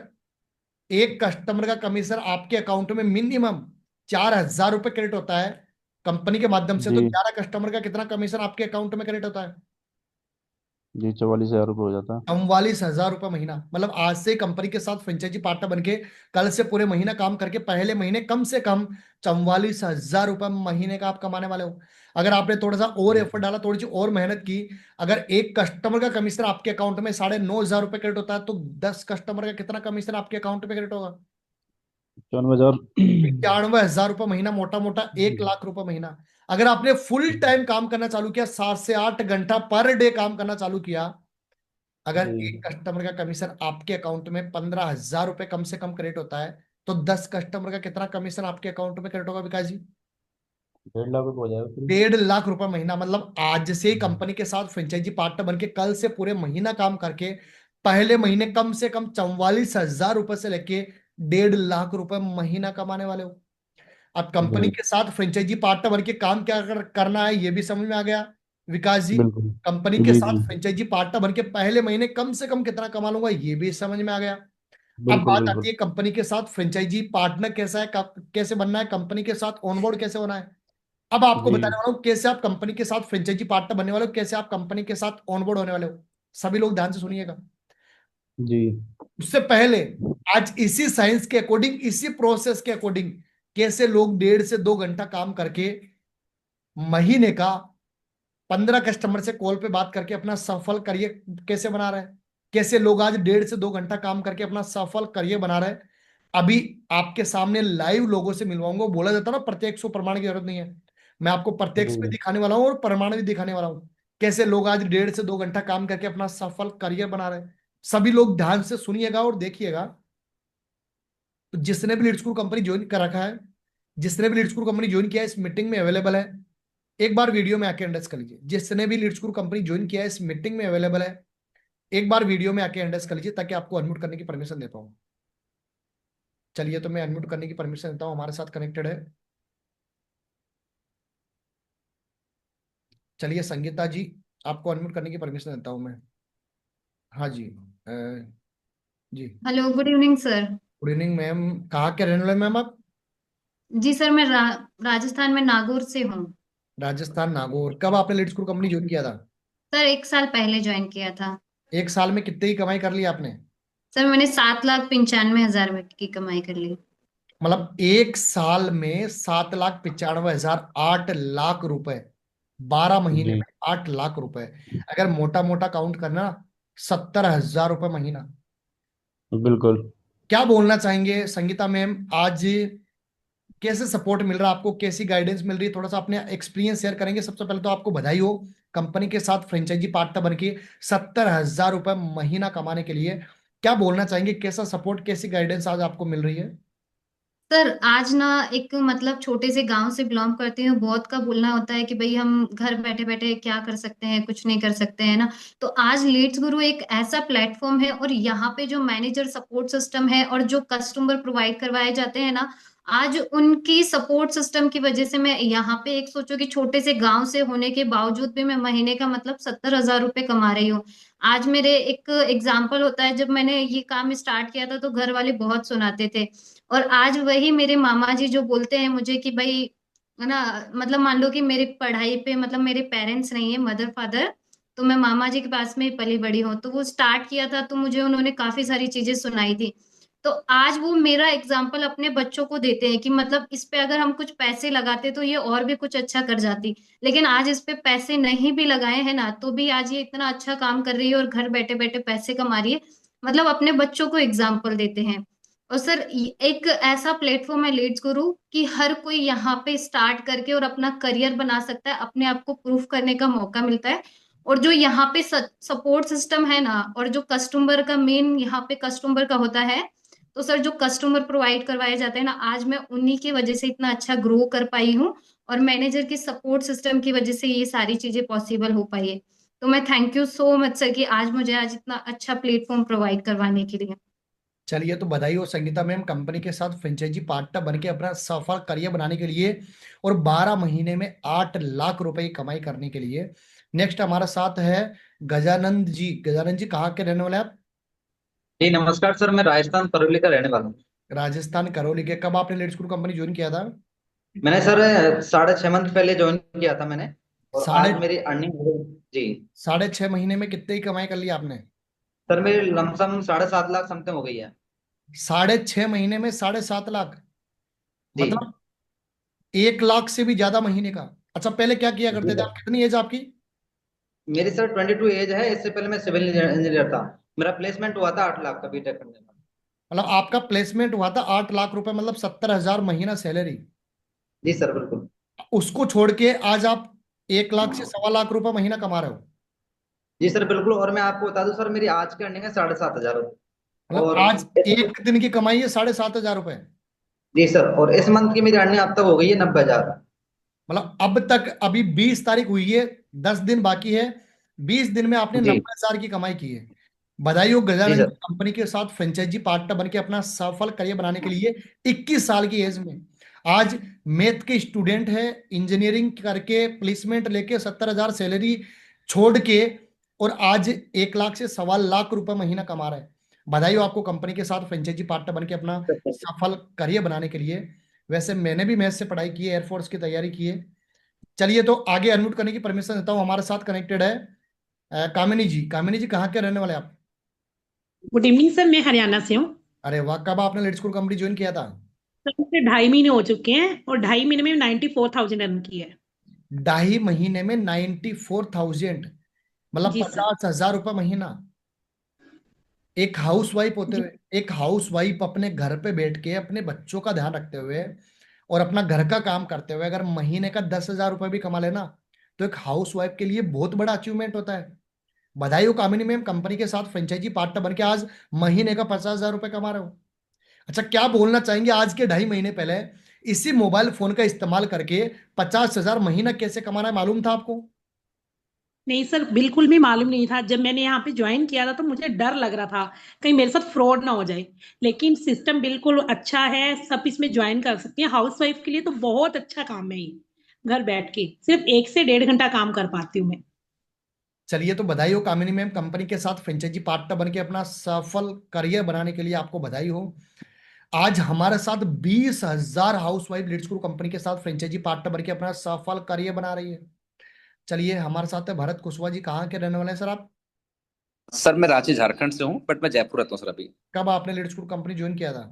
एक कस्टमर का कमीशन आपके अकाउंट में मिनिमम 4,000 रुपए क्रेडिट होता है कंपनी के माध्यम से, जी तो 11 कस्टमर का कितना कमीशन आपके अकाउंट में क्रेडिट होता है? जी 44,000 रुपये हो जाता है। 44,000 रुपए महीना। मतलब आज से कंपनी के साथ फ्रेंचाइजी पार्टनर बनके कल से पूरे महीना काम करके पहले महीने कम से कम 44,000 रुपए महीने का आप कमाने वाले हो। अगर आपने थोड़ा सा और एफर्ट डाला, थोड़ी सी और मेहनत की, अगर एक कस्टमर का कमीशन आपके अकाउंट में 9,500 रुपए क्रेडिट होता है, तो 10 कस्टमर का कितना कमीशन आपके अकाउंट में क्रेडिट होगा? 94,000। 91,000 रुपए महीना, मोटा मोटा 1 लाख रुपए महीना। अगर आपने फुल टाइम काम करना चालू किया, 7 से 8 घंटा पर डे काम करना चालू किया, अगर जी एक कस्टमर का कमीशन आपके अकाउंट में 15,000 रुपए कम से कम क्रेडिट होता है, तो 10 कस्टमर का कितना कमीशन आपके अकाउंट में क्रेडिट होगा विकास जी? 1.5 लाख रुपये हो जाएगा फिर। 1.5 लाख रुपए महीना। मतलब आज से ही कंपनी के साथ फ्रेंचाइजी पार्टनर बनके कल से पूरे महीना काम करके पहले महीने कम से कम 44,000 रुपए से लेके 1.5 लाख रुपए महीना कमाने वाले हो। अब कंपनी जी के साथ फ्रेंचाइजी पार्टनर बनके काम क्या करना है, ये भी समझ में आ गया विकास जी। बिल्कुल। कंपनी के जी जी साथ फ्रेंचाइजी पार्टनर बनके पहले महीने कम से कम कितना कमा लूंगा, ये भी समझ में आ गया। अब बिल्कुल बात आती बिल्कुल है कंपनी के साथ फ्रेंचाइजी पार्टनर कैसा है, कैसे बनना है, कंपनी के साथ ऑनबोर्ड कैसे होना है। अब आपको जी बताने वाला हूँ कैसे आप कंपनी के साथ फ्रेंचाइजी पार्टनर बनने वाले हो, कैसे आप कंपनी के साथ ऑनबोर्ड होने वाले हो। सभी लोग ध्यान से सुनिएगा। जी उससे पहले आज इसी साइंस के अकॉर्डिंग, इसी प्रोसेस के अकॉर्डिंग, कैसे लोग 1.5 से 2 घंटा काम करके महीने का 15 कस्टमर से कॉल पे बात करके अपना सफल करियर कैसे बना रहे हैं, कैसे लोग आज 1.5 से 2 घंटा काम करके अपना सफल करियर बना रहे हैं। अभी आपके सामने लाइव लोगों से मिलवाऊंगा। बोला जाता है ना, प्रत्यक्ष को प्रमाण की जरूरत नहीं है। मैं आपको प्रत्यक्ष भी जी दिखाने वाला हूँ और प्रमाण भी दिखाने वाला हूँ, कैसे लोग आज 1.5 से 2 घंटा काम करके अपना सफल करियर बना रहे हैं। सभी लोग ध्यान से सुनिएगा और देखिएगा। तो जिसने भी लीड स्कूल कंपनी ज्वाइन कर रखा है, जिसने भी लीड स्कूल कंपनी ज्वाइन किया है, इस मीटिंग में अवेलेबल है। एक बार वीडियो में आके अंडर्स कर लीजिए। जिसने भी लीड स्कूल कंपनी ज्वाइन किया है, इस मीटिंग में अवेलेबल है। एक बार वीडियो में आके अंडर्स कर लीजिए ताकि आपको अनम्यूट करने की परमिशन दे पाऊँ। चलिए, तो मैं अनम्यूट करने की परमिशन देता हूँ। हमारे साथ कनेक्टेड है, चलिए संगीता जी, आपको अनम्यूट करने की परमिशन देता हूँ मैं। हाँ जी। जी। Hello, good evening sir. Good evening ma'am. कहाँ के रहने वाले मैम आप? जी सर, मैं राजस्थान में नागौर से हूँ। राजस्थान, नागौर। कब आपने लीड स्कूल कंपनी ज्वाइन किया था? सर 1 साल पहले ज्वाइन किया था। एक साल में कितने की कमाई कर ली आपने? सर मैंने 7,95,000 की कमाई कर ली। मतलब एक साल में 7,95,000, 8 लाख रुपए। 12 महीने जी में 8 लाख रुपए। अगर मोटा मोटा काउंट करना, 70,000 रुपए महीना। बिल्कुल। क्या बोलना चाहेंगे संगीता मैम, आज कैसे सपोर्ट मिल रहा है आपको, कैसी गाइडेंस मिल रही है? थोड़ा सा अपने एक्सपीरियंस शेयर करेंगे। सबसे पहले तो आपको बधाई हो कंपनी के साथ फ्रेंचाइजी पार्टनर बन के 70,000 रुपए महीना कमाने के लिए। क्या बोलना चाहेंगे, कैसा सपोर्ट, कैसी गाइडेंस आज आपको मिल रही है? सर आज ना, एक मतलब छोटे से गांव से बिलोंग करती हूँ। बहुत का बोलना होता है कि भाई हम घर बैठे बैठे क्या कर सकते हैं, कुछ नहीं कर सकते हैं ना। तो आज लीड्स गुरु एक ऐसा प्लेटफॉर्म है, और यहाँ पे जो मैनेजर सपोर्ट सिस्टम है और जो कस्टमर प्रोवाइड करवाए जाते हैं ना, आज उनकी सपोर्ट सिस्टम की वजह से मैं यहाँ पे, एक सोचो कि छोटे से गांव से होने के बावजूद भी मैं महीने का मतलब 70,000 रुपये कमा रही हूँ। आज मेरे एक एग्जाम्पल होता है, जब मैंने ये काम स्टार्ट किया था तो घर वाले बहुत सुनाते थे, और आज वही मेरे मामा जी जो बोलते हैं मुझे कि भाई, है ना, मतलब मान लो कि मेरी पढ़ाई पे, मतलब मेरे पेरेंट्स नहीं है, मदर फादर, तो मैं मामा जी के पास में ही पली बड़ी हूँ। तो वो स्टार्ट किया था तो मुझे उन्होंने काफी सारी चीजें सुनाई थी। तो आज वो मेरा एग्जाम्पल अपने बच्चों को देते हैं कि मतलब इस पे अगर हम कुछ पैसे लगाते तो ये और भी कुछ अच्छा कर जाती, लेकिन आज इस पे पैसे नहीं भी लगाए हैं ना, तो भी आज ये इतना अच्छा काम कर रही है और घर बैठे बैठे पैसे कमा रही है। मतलब अपने बच्चों को एग्जाम्पल देते हैं। और सर एक ऐसा प्लेटफॉर्म है लीड्स गुरु कि हर कोई यहाँ पे स्टार्ट करके और अपना करियर बना सकता है, अपने आप को प्रूफ करने का मौका मिलता है। और जो यहाँ पे सपोर्ट सिस्टम है ना, और जो कस्टमर का मेन यहाँ पे कस्टमर का होता है, तो सर जो कस्टमर प्रोवाइड करवाए जाते हैं ना, आज मैं उन्हीं की वजह से इतना अच्छा ग्रो कर पाई हूँ, और मैनेजर के सपोर्ट सिस्टम की वजह से ये सारी चीजें पॉसिबल हो पाई है। तो मैं thank you so much sir कि आज मुझे आज इतना अच्छा प्लेटफॉर्म प्रोवाइड करवाने के लिए। चलिए, तो बधाई हो संगीता मैम, कंपनी के साथ फ्रेंचाइजी पार्टनर बन के अपना सफल करियर बनाने के लिए और 12 महीने में 8 लाख रुपए की कमाई करने के लिए। नेक्स्ट हमारा साथ है गजानंद जी। गजानंद जी कहाँ के रहने वाले हैं आप? जी नमस्कार सर, मैं राजस्थान करौली का रहने वाला हूँ। राजस्थान करौली के। कब आपने लेट्स ग्रुप कंपनी ज्वाइन किया था? मैंने सर 6.5 मंथ पहले ज्वाइन किया था मैंने, और साढ़े आज मेरी अर्निंग जी 6.5 महीने में कितने की कमाई कर ली आपने? सर, मेरी लमसम 7.5 लाख समथिंग हो गई है। 6.5 महीने में 7.5 लाख, जी मतलब 1 लाख से भी ज्यादा महीने का। अच्छा, पहले क्या किया जी करते थे सर, आप? कितनी एज आपकी? मेरी सर 22 एज है। इससे पहले मैं सिविल इंजीनियर था। मेरा प्लेसमेंट हुआ था 8 लाख का बीटेक करने का। मतलब आपका प्लेसमेंट हुआ था 8 लाख रुपए, मतलब 70,000 महीना सैलरी। जी सर बिल्कुल। उसको छोड़ के आज आप 1 लाख से 1.25 लाख रुपए महीना कमा रहे हो। जी सर बिल्कुल, और मैं आपको बता दूं सर, मेरी आज की अर्निंग है 7,500 रुपये। मतलब और आज एक दिन की कमाई है 7,500 रुपए। जी सर, और इस मंथ की मेरी अर्निंग अब तक हो गई है 90,000। मतलब अब तक, अभी 20 तारीख हुई है, 10 दिन बाकी है, 20 दिन में आपने जी 90,000 की कमाई की है। बधाई हो जी गजानंद सर। जी, कंपनी के साथ फ्रेंचाइजी पार्टनर बन के अपना सफल करियर बनाने के लिए 21 साल की एज में आज मैथ के स्टूडेंट है, इंजीनियरिंग करके प्लेसमेंट लेके 70,000 सैलरी छोड़ के, और आज 1 लाख से 1.25 लाख महीना कमा रहा है। बधाई हो आपको, कंपनी के साथ फ्रेंचाइजी पार्टनर बन के अपना सफल करियर बनाने के लिए। वैसे मैंने भी मैथ से पढ़ाई की है, एयरफोर्स की तैयारी की है। चलिए, तो आगे अनम्यूट करने की परमिशन देता हूँ। हमारे साथ कनेक्टेड है कामिनी जी। कामिनी जी कहाँ के रहने वाले आप? गुड इवनिंग सर, मैं हरियाणा से हूँ। अरे वाह, कब आपने लेट स्कूल कंपनी ज्वाइन किया था? सर मुझे 2.5 महीने हो चुके हैं, और 2.5 महीने में 94,000 रन की है। 2.5 महीने में 94,000, मतलब जी सर। 50,000 रुपये महीना। एक हाउस वाइफ होते जी हुए, एक हाउस वाइफ अपने घर पे बैठ के अपने बच्चों का ध्यान रखते हुए और अपना घर का काम करते हुए अगर महीने का 10,000 रुपये भी कमा लेना, तो एक हाउस वाइफ के लिए बहुत बड़ा अचीवमेंट होता है। बधाई हो कामिनी मैम, कंपनी के साथ फ्रेंचाइजी पार्टनर बन के आज महीने का 50,000 रुपये कमा रहे हो। अच्छा, क्या बोलना चाहेंगे आज के 2.5 महीने पहले इसी मोबाइल फोन का इस्तेमाल करके 50,000 महीना कैसे कमाना है, मालूम था आपको? नहीं सर, बिल्कुल भी मालूम नहीं था। जब मैंने यहाँ पे ज्वाइन किया था तो मुझे डर लग रहा था कहीं मेरे साथ फ्रॉड ना हो जाए, लेकिन सिस्टम बिल्कुल अच्छा है। सब इसमें ज्वाइन कर सकते हैं। हाउस वाइफ के लिए तो बहुत अच्छा काम है ये। घर बैठ के सिर्फ 1 से 1.5 घंटा काम कर पाती हूँ मैं। चलिए, तो बधाई हो कामिनी मैम, कंपनी के साथ फ्रेंचाइजी पार्टनर बन के अपना सफल करियर बनाने के लिए आपको बधाई हो। आज हमारे साथ 20,000 housewife leads group company के साथ फ्रेंचाइजी पार्टनर बन के अपना सफल करियर बना रही है। चलिए, हमारे साथ है भरत कुशवाहा जी। कहाँ के रहने वाले हैं सर आप? सर मैं रांची झारखंड से हूँ, बट मैं जयपुर रहता हूँ सर अभी। कब आपने लीड्स ग्रुप कंपनी ज्वाइन किया था?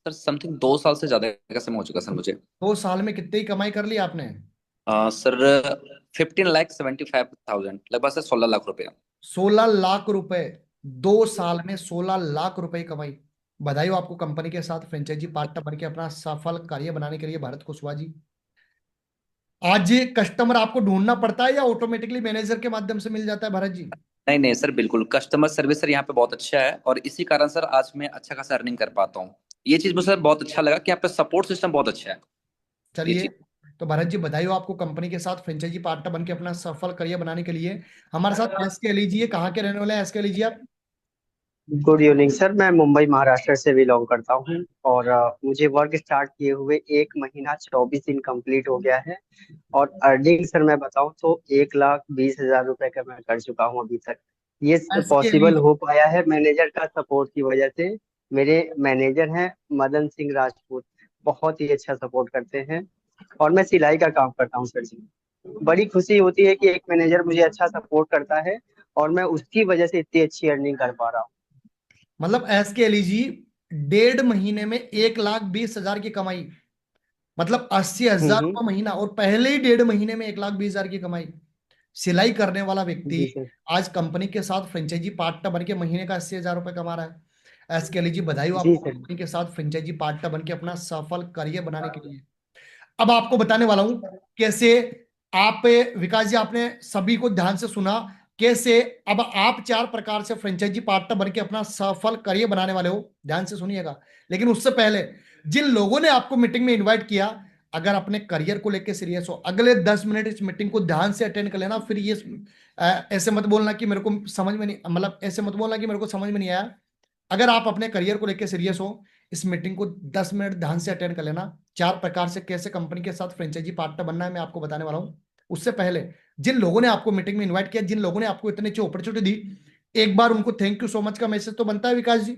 सर समथिंग 2 साल से ज्यादा का समय हो चुका सर मुझे। 2 साल में कितनी ही कमाई कर ली आपने? सर 15,75,000, लगभग सर 16 लाख रुपया। 16 लाख रुपए, 2 साल में 16 लाख रुपए की कमाई। बधाई हो आपको, कंपनी के साथ फ्रेंचाइजी पार्टनर बन के अपना सफल करियर बनाने के लिए भरत कुशवाहा जी। आज ये कस्टमर आपको ढूंढना पड़ता है या ऑटोमेटिकली मैनेजर के माध्यम से मिल जाता है भरत जी? नहीं नहीं सर, बिल्कुल कस्टमर सर्विस सर यहाँ पे बहुत अच्छा है, और इसी कारण सर आज मैं अच्छा खासा अर्निंग कर पाता हूँ। ये चीज मुझे सर बहुत अच्छा लगा कि यहाँ पे सपोर्ट सिस्टम बहुत अच्छा है। ये चलिए, चीज। तो भरत जी बधाई हो आपको, कंपनी के साथ फ्रेंचाइजी पार्टनर बन के अपना सफल करियर बनाने के लिए। हमारे साथ एस के लीजिए। कहाँ के रहने वाले हैं एस के लीजिए आप? गुड इवनिंग सर, मैं मुंबई महाराष्ट्र से बिलोंग करता हूँ। और मुझे वर्क स्टार्ट किए हुए 1 महीना 24 दिन कंप्लीट हो गया है। और अर्निंग सर मैं बताऊँ तो 1,20,000 रुपए का मैं कर चुका हूँ अभी तक। ये एस के पॉसिबल लीजिए। हो पाया है मैनेजर का सपोर्ट की वजह से। मेरे मैनेजर हैं मदन सिंह राजपूत, बहुत ही अच्छा सपोर्ट करते हैं। और मैं सिलाई का काम करता हूँ सर जी। बड़ी खुशी होती है कि एक मैनेजर मुझे अच्छा सपोर्ट करता है, और मैं उसकी वजह से इतनी अच्छी अर्निंग कर पा रहा हूँ। मतलब एस के लीजिए, 1.5 महीने में 1,20,000 की कमाई, मतलब 80,000 रुपये महीना, और पहले ही 1.5 महीने में 1,20,000 की कमाई। सिलाई करने वाला व्यक्ति जी सर। आज कंपनी के साथ फ्रेंचाइजी पार्टनर बन के महीने का 80,000 रुपये कमा रहा है। एसकेएल जी, बधाई हो जी आपको सर। कंपनी के साथ फ्रेंचाइजी पार्टनर बन के अपना सफल करियर बनाने के लिए। अब आपको बताने वाला हूं कैसे आप, विकास जी आपने सभी को ध्यान से सुना, कैसे अब आप 4 प्रकार से फ्रेंचाइजी पार्टनर बन के अपना सफल करियर बनाने वाले हो, ध्यान से सुनिएगा। लेकिन उससे पहले जिन लोगों ने आपको मीटिंग में इनवाइट किया, अगर अपने करियर को लेकर सीरियस हो, अगले 10 मिनट इस मीटिंग को ध्यान से अटेंड कर लेना। फिर ये ऐसे मत बोलना कि मेरे को समझ में नहीं, मतलब ऐसे मत बोलना कि मेरे को समझ में नहीं आया। अगर आप अपने करियर को लेकर सीरियस हो, इस मीटिंग को 10 मिनट ध्यान से अटेंड कर लेना। 4 प्रकार से कैसे कंपनी के साथ फ्रेंचाइजी पार्टनर बनना है मैं आपको बताने वाला हूं। उससे पहले जिन लोगों ने आपको मीटिंग में इनवाइट किया, जिन लोगों ने आपको इतनी अच्छी अपॉर्चुनिटी दी, एक बार उनको थैंक यू सो मच का मैसेज तो बनता है विकास जी।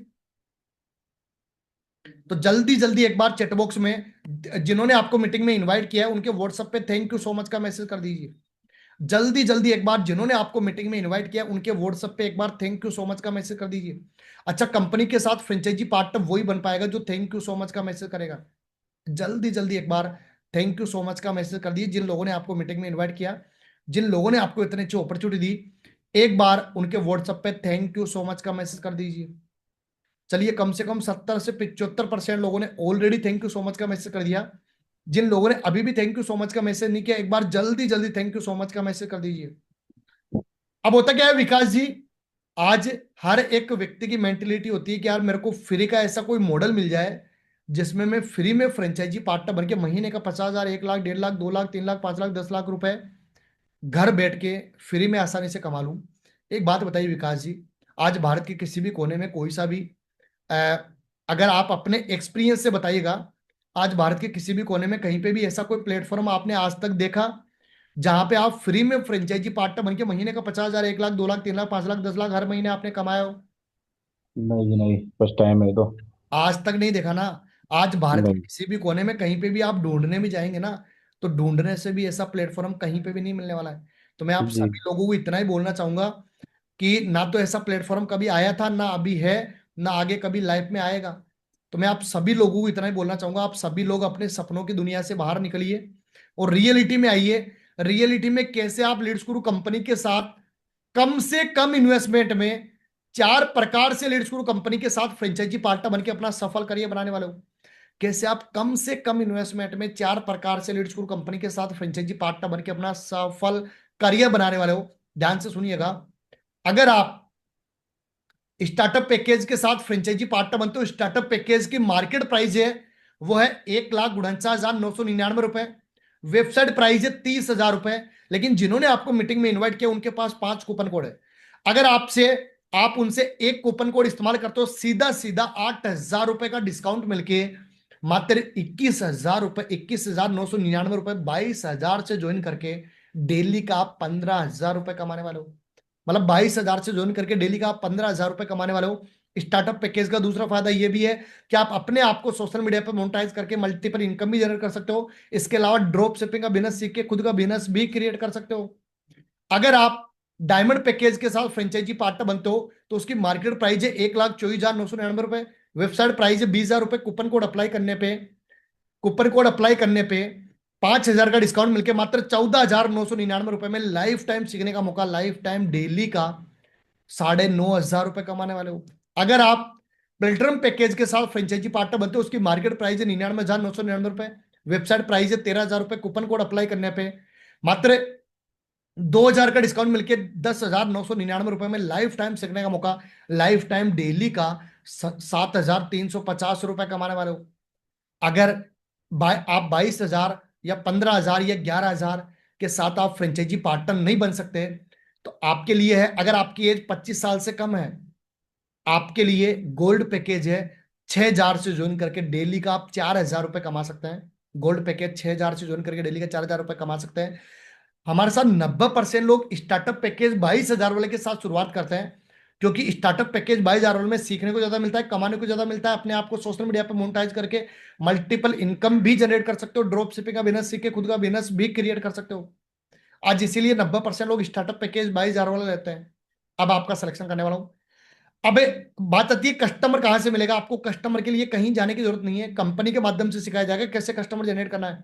तो जल्दी जल्दी एक बार चैट बॉक्स में जिन्होंने आपको मीटिंग में इनवाइट किया है उनके व्हाट्सएप पे थैंक यू सो मच का मैसेज कर दीजिए। जल्दी जल्दी एक बार जिन्होंने आपको मीटिंग में इनवाइट किया उनके व्हाट्सएप पे एक बार थैंक यू सो मच का मैसेज कर दीजिए। अच्छा, कंपनी के साथ फ्रेंचाइजी पार्टनर वही बन पाएगा जो थैंक यू सो मच का मैसेज करेगा। जल्दी जल्दी एक बार थैंक यू सो मच का मैसेज कर दीजिए जिन लोगों ने आपको मीटिंग में इन्वाइट किया, जिन लोगों ने आपको इतनी अच्छी अपॉर्चुनिटी दी, एक बार उनके व्हाट्सएप पे थैंक यू सो मच का मैसेज कर दीजिए। चलिए, कम से कम 70 से 75% लोगों ने already thank you so much का मैसेज कर दिया। जिन लोगों ने अभी भी थैंक यू सो मच का मैसेज नहीं किया, एक बार जल्दी जल्दी थैंक यू सो मच का मैसेज कर दीजिए। अब होता क्या है विकास जी, आज हर एक व्यक्ति की मेंटेलिटी होती है कि यार मेरे को फ्री का ऐसा कोई मॉडल मिल जाए जिसमें मैं फ्री में फ्रेंचाइजी पार्टनर बन के महीने का 50,000, 1 लाख, 1.5 लाख, 2 लाख, 3 लाख, 5 लाख, 10 लाख रुपए घर बैठ के फ्री में आसानी से कमा लूं। एक बात बताइए विकास जी, आज भारत के किसी भी कोने में कोई सा भी अ, अगर आप अपने एक्सपीरियंस से बताइएगा, आज भारत के किसी भी कोने में कहीं पे भी ऐसा कोई प्लेटफॉर्म आपने आज तक देखा जहां पे आप फ्री में फ्रेंचाइजी पार्टनर बन के महीने का 50,000, 1 लाख, 2 लाख, 3 लाख, 5 लाख, 10 लाख हर महीने आपने कमाया हो? नहीं जी नहीं, फर्स्ट टाइम है तो। आज तक नहीं देखा ना। आज भारत के नहीं किसी भी कोने में कहीं पे भी आप ढूंढने भी जाएंगे ना, तो ढूंढने से भी ऐसा प्लेटफॉर्म कहीं पे भी नहीं मिलने वाला है। तो मैं आप जी। सभी लोगों को इतना ही बोलना चाहूंगा कि ना तो ऐसा प्लेटफॉर्म कभी आया था, ना अभी है, ना आगे कभी लाइफ में आएगा। तो मैं आप सभी लोगों को इतना ही बोलना चाहूंगा, आप सभी लोग अपने सपनों की दुनिया से बाहर निकलिए और रियलिटी में आइए। रियलिटी में कैसे आप लीड्स गुरु कंपनी के साथ कम से कम इन्वेस्टमेंट में 4 प्रकार से लीड्स गुरु कंपनी के साथ फ्रेंचाइजी पार्टनर बनके अपना सफल करियर बनाने वाले हो। कैसे आप कम से कम इन्वेस्टमेंट में 4 प्रकार से लीड्स गुरु कंपनी के साथ फ्रेंचाइजी पार्टनर बनके अपना सफल करियर बनाने वाले हो। ध्यान से सुनिएगा, अगर आप स्टार्टअप पैकेज के साथ फ्रेंचाइजी पार्टनर बनते हो, स्टार्टअप पैकेज की मार्केट प्राइस है वो है 1,49,999 रुपए। वेबसाइट प्राइस है 30,000 रुपए। लेकिन जिन्होंने आपको मीटिंग में इनवाइट किया उनके पास 5 कूपन कोड है। अगर आप उनसे एक कूपन कोड इस्तेमाल करते हो, सीधा सीधा 8,000 रुपए का डिस्काउंट मिलके मात्र 21,000 रुपए, 21,999 रुपए, 22,000 से ज्वाइन करके डेली का आप 15,000 रुपए कमाने वाले हो। मतलब 22,000 से ज्वाइन करके डेली का आप 15,000 रुपए कमाने वाले हो। स्टार्टअप पैकेज का दूसरा फायदा यह भी है कि आप अपने आप को सोशल मीडिया पर मोनेटाइज करके मल्टीपल इनकम भी जनरेट कर सकते हो। इसके अलावा ड्रॉप शिपिंग का बिजनेस सीख के खुद का बिजनेस भी क्रिएट कर सकते हो। अगर आप डायमंड पैकेज के साथ फ्रेंचाइजी पार्टनर बनते हो तो उसकी मार्केट प्राइस है 1,24,999 रुपए। वेबसाइट प्राइस है 20,000 रुपए। कूपन कोड अप्लाई करने पे 5,000 का डिस्काउंट मिलकर मात्र 14,999 रुपए में लाइफ टाइम सीखने का मौका, लाइफ टाइम डेली का 9,500 रुपए कमाने वाले हो। अगर आप प्लेटरम पैकेज के साथ फ्रेंचाइजी पार्टनर बनते हो उसकी मार्केट प्राइस है 99,999 रुपए। वेबसाइट प्राइस है 13,000 रुपए। कूपन कोड अप्लाई करने पे मात्र 2,000 का डिस्काउंट मिलके 10,999 रुपए में लाइफ टाइम सीखने का मौका, लाइफ टाइम डेली का 7,350 रुपए कमाने वाले हो। अगर आप 22,000 या 15,000 या 11,000 के साथ आप फ्रेंचाइजी पार्टनर नहीं बन सकते तो आपके लिए है, अगर आपकी एज 25 साल से कम है, आपके लिए गोल्ड पैकेज है। 6,000 से ज्वाइन करके डेली का आप 4,000 रुपए कमा सकते हैं। गोल्ड पैकेज 6,000 से ज्वाइन करके डेली का 4,000 रुपए कमा सकते हैं। हमारे साथ 90% लोग स्टार्टअप पैकेज 22,000 वाले के साथ शुरुआत करते हैं, क्योंकि स्टार्टअप पैकेज 22,000 वाले में सीखने को ज्यादा मिलता है, कमाने को ज्यादा मिलता है। अपने आप को सोशल मीडिया पर मोनेटाइज करके मल्टीपल इनकम भी जनरेट कर सकते हो। ड्रॉप शिपिंग का बिजनेस सीख के खुद का बिजनेस भी क्रिएट कर सकते हो। आज इसीलिए 90% लोग स्टार्टअप पैकेज 22,000 वाला लेते हैं। अब आपका सिलेक्शन करने वाला हूं। अब बात आती है कस्टमर कहां से मिलेगा। आपको कस्टमर के लिए कहीं जाने की जरूरत नहीं है, कंपनी के माध्यम से सिखाया जाएगा कैसे कस्टमर जनरेट करना है।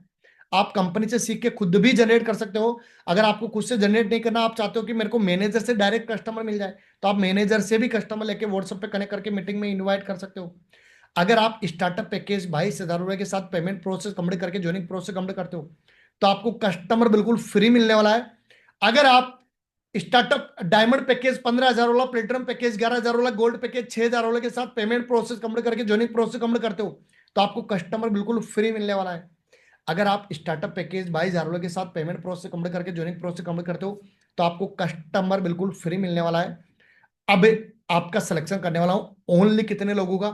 आप कंपनी से सीख के खुद भी जनरेट कर सकते हो। अगर आपको खुद से जनरेट नहीं करना, आप चाहते हो कि मेरे को मैनेजर से डायरेक्ट कस्टमर मिल जाए, तो आप मैनेजर से भी कस्टमर लेके व्हाट्सएप पे कनेक्ट करके मीटिंग में इन्वाइट कर सकते हो। अगर आप स्टार्टअप पैकेज 22,000 रुपए के साथ पेमेंट प्रोसेस कंप्लीट करके ज्वाइनिंग प्रोसेस कंप्लीट करते हो, तो आपको कस्टमर बिल्कुल फ्री मिलने वाला है। अगर आप स्टार्टअप डायमंड पैकेज 15,000 वाला, प्लेटिनम पैकेज 11,000 वाला, गोल्ड पैकेज 6,000 वाले के साथ पेमेंट प्रोसेस कंप्लीट करके ज्वाइनिंग प्रोसेस कंप्लीट करते हो, तो आपको कस्टमर बिल्कुल फ्री मिलने वाला है। अगर आप स्टार्टअप पैकेज 22,000 वाले के साथ पेमेंट प्रोसेस कंप्लीट करके ज्वाइनिंग प्रोसेस कंप्लीट करते हो, तो आपको कस्टमर बिल्कुल फ्री मिलने वाला है। अब आपका सिलेक्शन करने वाला हूं ओनली कितने लोगों का?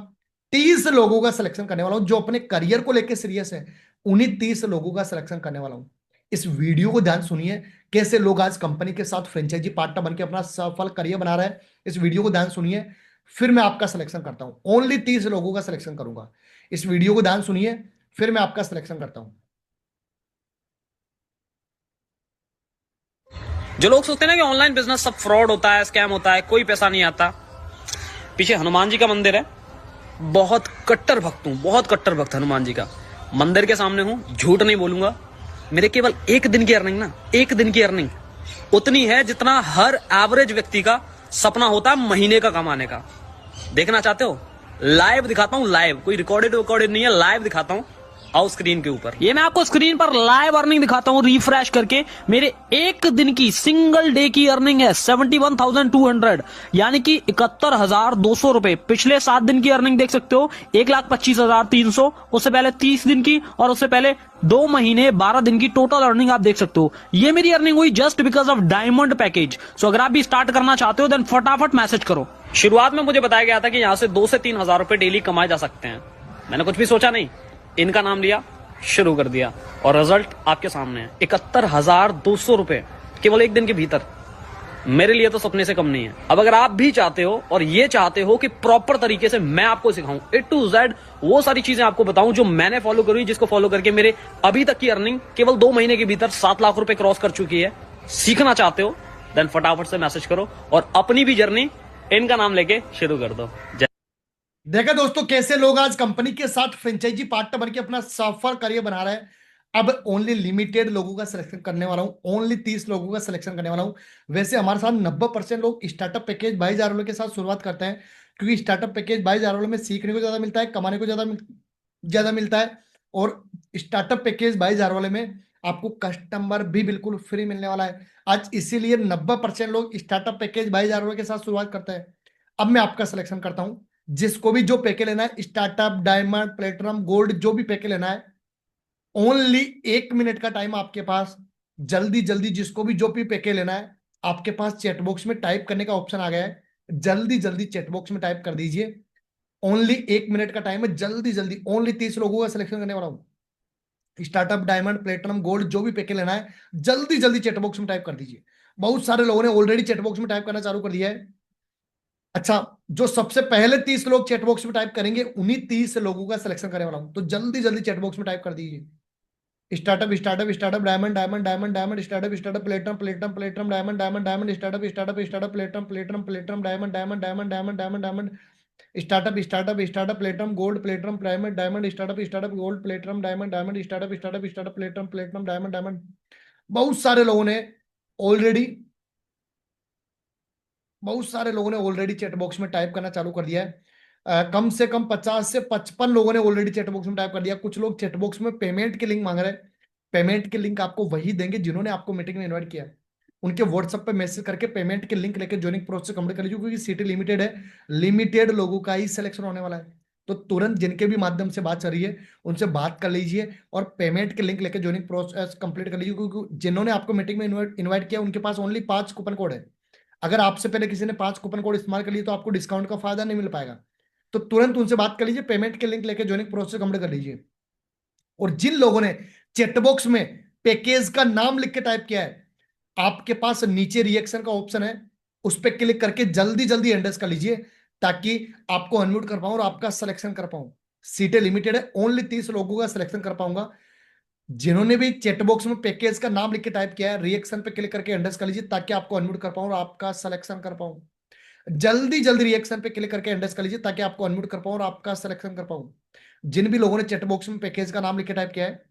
30 लोगों का सिलेक्शन करने वाला हूं जो अपने करियर को लेकर सीरियस है। उन्हीं 30 लोगों का सिलेक्शन करने वाला हूं। इस वीडियो को ध्यान सुनिए, कैसे लोग आज कंपनी के साथ फ्रेंचाइजी पार्टनर बनकर अपना सफल करियर बना रहे हैं। इस वीडियो को ध्यान सुनिए, फिर मैं आपका सिलेक्शन करता हूं। ओनली 30 लोगों का सिलेक्शन करूंगा। इस वीडियो को ध्यान सुनिए, फिर मैं आपका सिलेक्शन करता हूं। जो लोग सोचते हैं ना कि ऑनलाइन बिजनेस सब फ्रॉड होता है, स्कैम होता है, कोई पैसा नहीं आता, पीछे हनुमान जी का मंदिर है। बहुत कट्टर भक्त हूं, बहुत कट्टर भक्त हनुमान जी का। मंदिर के सामने हूं, झूठ नहीं बोलूंगा। मेरे केवल एक दिन की अर्निंग ना, एक दिन की अर्निंग उतनी है जितना हर एवरेज व्यक्ति का सपना होता है महीने का कमाने का। देखना चाहते हो? लाइव दिखाता हूं, लाइव, कोई रिकॉर्डेड नहीं है, लाइव दिखाता हूं। आओ स्क्रीन के ऊपर, ये मैं आपको स्क्रीन पर लाइव अर्निंग दिखाता हूं रिफ्रेश करके। मेरे एक दिन की सिंगल डे की अर्निंग है 71,200, यानी कि 71,200 रुपए। पिछले 7 दिन की अर्निंग देख सकते हो 1,25,300, उससे पहले 30 दिन की, और उससे पहले 2 महीने 12 दिन की टोटल अर्निंग आप देख सकते हो। ये मेरी अर्निंग हुई just because of diamond package. So अगर आप भी स्टार्ट करना चाहते हो देन फटाफट मैसेज करो। शुरुआत में मुझे बताया गया था कि यहाँ से 2 से 3,000 रुपए डेली कमाए जा सकते हैं। मैंने कुछ भी सोचा नहीं, इनका नाम लिया, शुरू कर दिया, और रिजल्ट आपके सामने है। 71,200 रुपए केवल एक दिन के भीतर। मेरे लिए तो सपने से कम नहीं है। अब अगर आप भी चाहते हो और ये चाहते हो कि प्रॉपर तरीके से मैं आपको सिखाऊं, A to Z वो सारी चीजें आपको बताऊं जो मैंने फॉलो करी, जिसको फॉलो करके मेरे अभी तक की अर्निंग केवल 2 महीने के भीतर 7 लाख रुपए क्रॉस कर चुकी है। सीखना चाहते हो देन फटाफट से मैसेज करो और अपनी भी जर्नी इनका नाम लेके शुरू कर दो। देखा दोस्तों, कैसे लोग आज कंपनी के साथ फ्रेंचाइजी पार्टनर बनके अपना सफल करियर बना रहे हैं। अब ओनली लिमिटेड लोगों का सिलेक्शन करने वाला हूं, ओनली 30 लोगों का सिलेक्शन करने वाला हूं। वैसे हमारे साथ 90% लोग स्टार्टअप पैकेज 22,000 वाले के साथ शुरुआत करते हैं, क्योंकि स्टार्टअप पैकेज 22,000 वाले में सीखने को ज्यादा मिलता है, कमाने को ज्यादा मिलता है। और स्टार्टअप पैकेज 22,000 वाले में आपको कस्टमर भी बिल्कुल फ्री मिलने वाला है। आज इसीलिए 90% लोग स्टार्टअप पैकेज 22,000 वाले के साथ शुरुआत करते हैं। अब मैं आपका सिलेक्शन करता हूं। जिसको भी जो पैकेज लेना है, स्टार्टअप, डायमंड, प्लेटिनम, गोल्ड, जो भी पैकेज लेना है, ओनली 1 मिनट का टाइम आपके पास। जल्दी जल्दी जिसको भी जो भी पैकेज लेना है, आपके पास चैट बॉक्स में टाइप करने का ऑप्शन आ गया है। जल्दी जल्दी चैट बॉक्स में टाइप कर दीजिए। ओनली 1 मिनट का टाइम है, जल्दी जल्दी। ओनली 30 लोगों का सिलेक्शन करने वाला हूं। स्टार्टअप, डायमंड, प्लेटिनम, गोल्ड, जो भी पैकेज लेना है, जल्दी जल्दी चैट बॉक्स में टाइप कर दीजिए। बहुत सारे लोगों ने ऑलरेडी चैट बॉक्स में टाइप करना चालू कर दिया है। अच्छा, जो सबसे पहले 30 लोग चैट बॉक्स में टाइप करेंगे, उन्हीं 30 लोगों का सिलेक्शन करने वाला हूं। तो जल्दी जल्दी चैट बॉक्स में टाइप कर दीजिए। Startup, startup, startup, diamond, diamond, diamond, diamond, startup, startup, platinum, platinum, platinum, diamond, diamond, diamond, startup, startup, startup, platinum, platinum, platinum, diamond, diamond, diamond, diamond, diamond, diamond, startup, startup, startup, platinum, gold, platinum, diamond, diamond, startup, startup, gold, platinum, diamond, diamond, startup, startup, startup, platinum, platinum, diamond, diamond. बहुत सारे लोगों ने already chat box में type करना चालू कर दिया है। कम से कम 50 से 55 लोगों ने ऑलरेडी चैट बॉक्स में टाइप कर दिया। कुछ लोग चैट बॉक्स में पेमेंट के लिंक मांग रहे हैं। पेमेंट के लिंक आपको वही देंगे जिन्होंने आपको मीटिंग में इन्वाइट किया। उनके व्हाट्सएप पे मैसेज करके पेमेंट के लिंक लेकर ज्वाइनिंग प्रोसेस कंप्लीट कर लीजिए, क्योंकि सीटें लिमिटेड है। लिमिटेड लोगों का ही सिलेक्शन होने वाला है। तो तुरंत जिनके भी माध्यम से बात चल रही है, उनसे बात कर लीजिए और पेमेंट के लिंक लेकर ज्वाइनिंग प्रोसेस कंप्लीट कर लीजिए, क्योंकि जिन्होंने आपको मीटिंग में इन्वाइट किया उनके पास ओनली 5 कूपन कोड है। अगर आपसे पहले किसी ने 5 कूपन कोड इस्तेमाल कर लिए तो आपको डिस्काउंट का फायदा नहीं मिल पाएगा। तो तुरंत उनसे बात कर लीजिए, पेमेंट के लिंक लेकर ज्वाइनिंग प्रोसेस कंप्लीट कर लीजिए। और जिन लोगों ने चैट बॉक्स में पैकेज का नाम लिख के टाइप किया है, आपके पास नीचे रिएक्शन का ऑप्शन है, उस पर क्लिक करके जल्दी जल्दी एंडर्स कर लीजिए, ताकि आपको अनम्यूट कर पाऊं और आपका सिलेक्शन कर पाऊं। सीटें लिमिटेड है, ओनली 30 लोगों का सिलेक्शन कर पाऊंगा। जिन्होंने भी चैट बॉक्स में पैकेज का नाम लिख के टाइप किया है, रिएक्शन पे क्लिक करके एंडर्स कर लीजिए, ताकि आपको अनम्यूट कर पाऊं और आपका सिलेक्शन कर पाऊं। जल्दी जल्दी रिएक्शन पे क्लिक करके एंडर्स कर लीजिए, ताकि आपको अनम्यूट कर पाऊं और आपका सिलेक्शन कर पाऊं। जिन भी लोगों ने चैट बॉक्स में पैकेज का नाम लिख के टाइप किया है,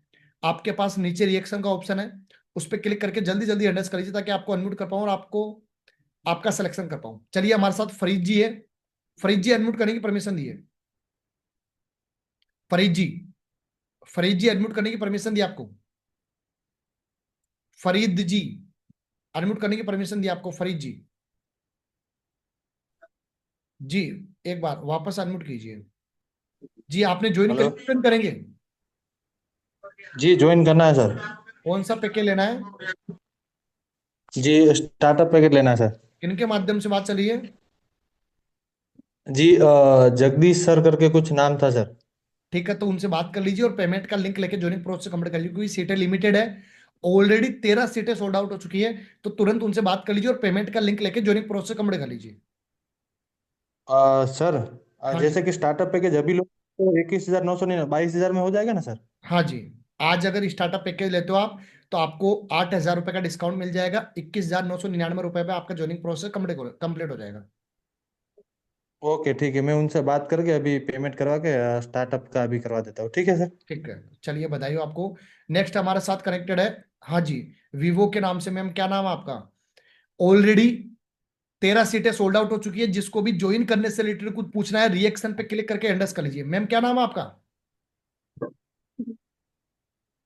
आपके पास नीचे रिएक्शन का ऑप्शन है, उस पर क्लिक करके जल्दी जल्दी एंडर्स कर लीजिए ताकि आपको अनम्यूट कर पाऊं और आपको आपका सिलेक्शन कर पाऊं। चलिए हमारे साथ फरीद जी है, फरीद जी अनम्यूट करने की परमिशन दी है। फरीद जी, फरीद जी अनम्यूट करने की परमिशन दी आपको। फरीद जी अनम्यूट करने की परमिशन दी आपको। फरीद जी, जी एक बार वापस अनम्यूट कीजिए। जी आपने ज्वाइन हेलो करेंगे? जी, ज्वाइन करना है सर। कौन सा पैकेज लेना है? जी, स्टार्टअप पैकेज लेना है सर। किनके माध्यम से बात चली है? जी, जगदीश सर करके कुछ नाम था सर। ठीक है, तो उनसे बात कर लीजिए और पेमेंट का लिंक लेके ज्वाइनिंग प्रोसेस कंप्लीट कर लीजिए, क्योंकि सीटें लिमिटेड है। ऑलरेडी 13 सीटें सोल्ड आउट हो चुकी है, तो तुरंत उनसे बात कर लीजिए और पेमेंट का लिंक लेके ज्वाइनिंग प्रोसेस कंप्लीट कर लीजिए। सर, हाँ जी, जैसे कि स्टार्टअप पैकेज अभी लोग तो 21,900 नहीं, 22,000 में हो जाएगा ना सर? हाँ जी। आज अगर स्टार्टअप पैकेज लेते हो आप, तो आपको 8,000 रुपए का डिस्काउंट मिल जाएगा। 21,999 रुपए पे आपका ज्वाइनिंग प्रोसेस कंप्लीट हो जाएगा। ओके ठीक है, मैं उनसे बात करके अभी पेमेंट करवा के स्टार्टअप का अभी करवा देता हूँ। ठीक है सर। ठीक है, चलिए बधाई हो आपको। नेक्स्ट हमारे साथ कनेक्टेड है, हाँ जी, वीवो के नाम से। मैम क्या नाम है आपका? ऑलरेडी 13 सीटें सोल्ड आउट हो चुकी है। जिसको भी ज्वाइन करने से रिलेटेड कुछ पूछना है, रिएक्शन पे क्लिक करके एंडर्स कर लीजिए। मैम क्या नाम है आपका?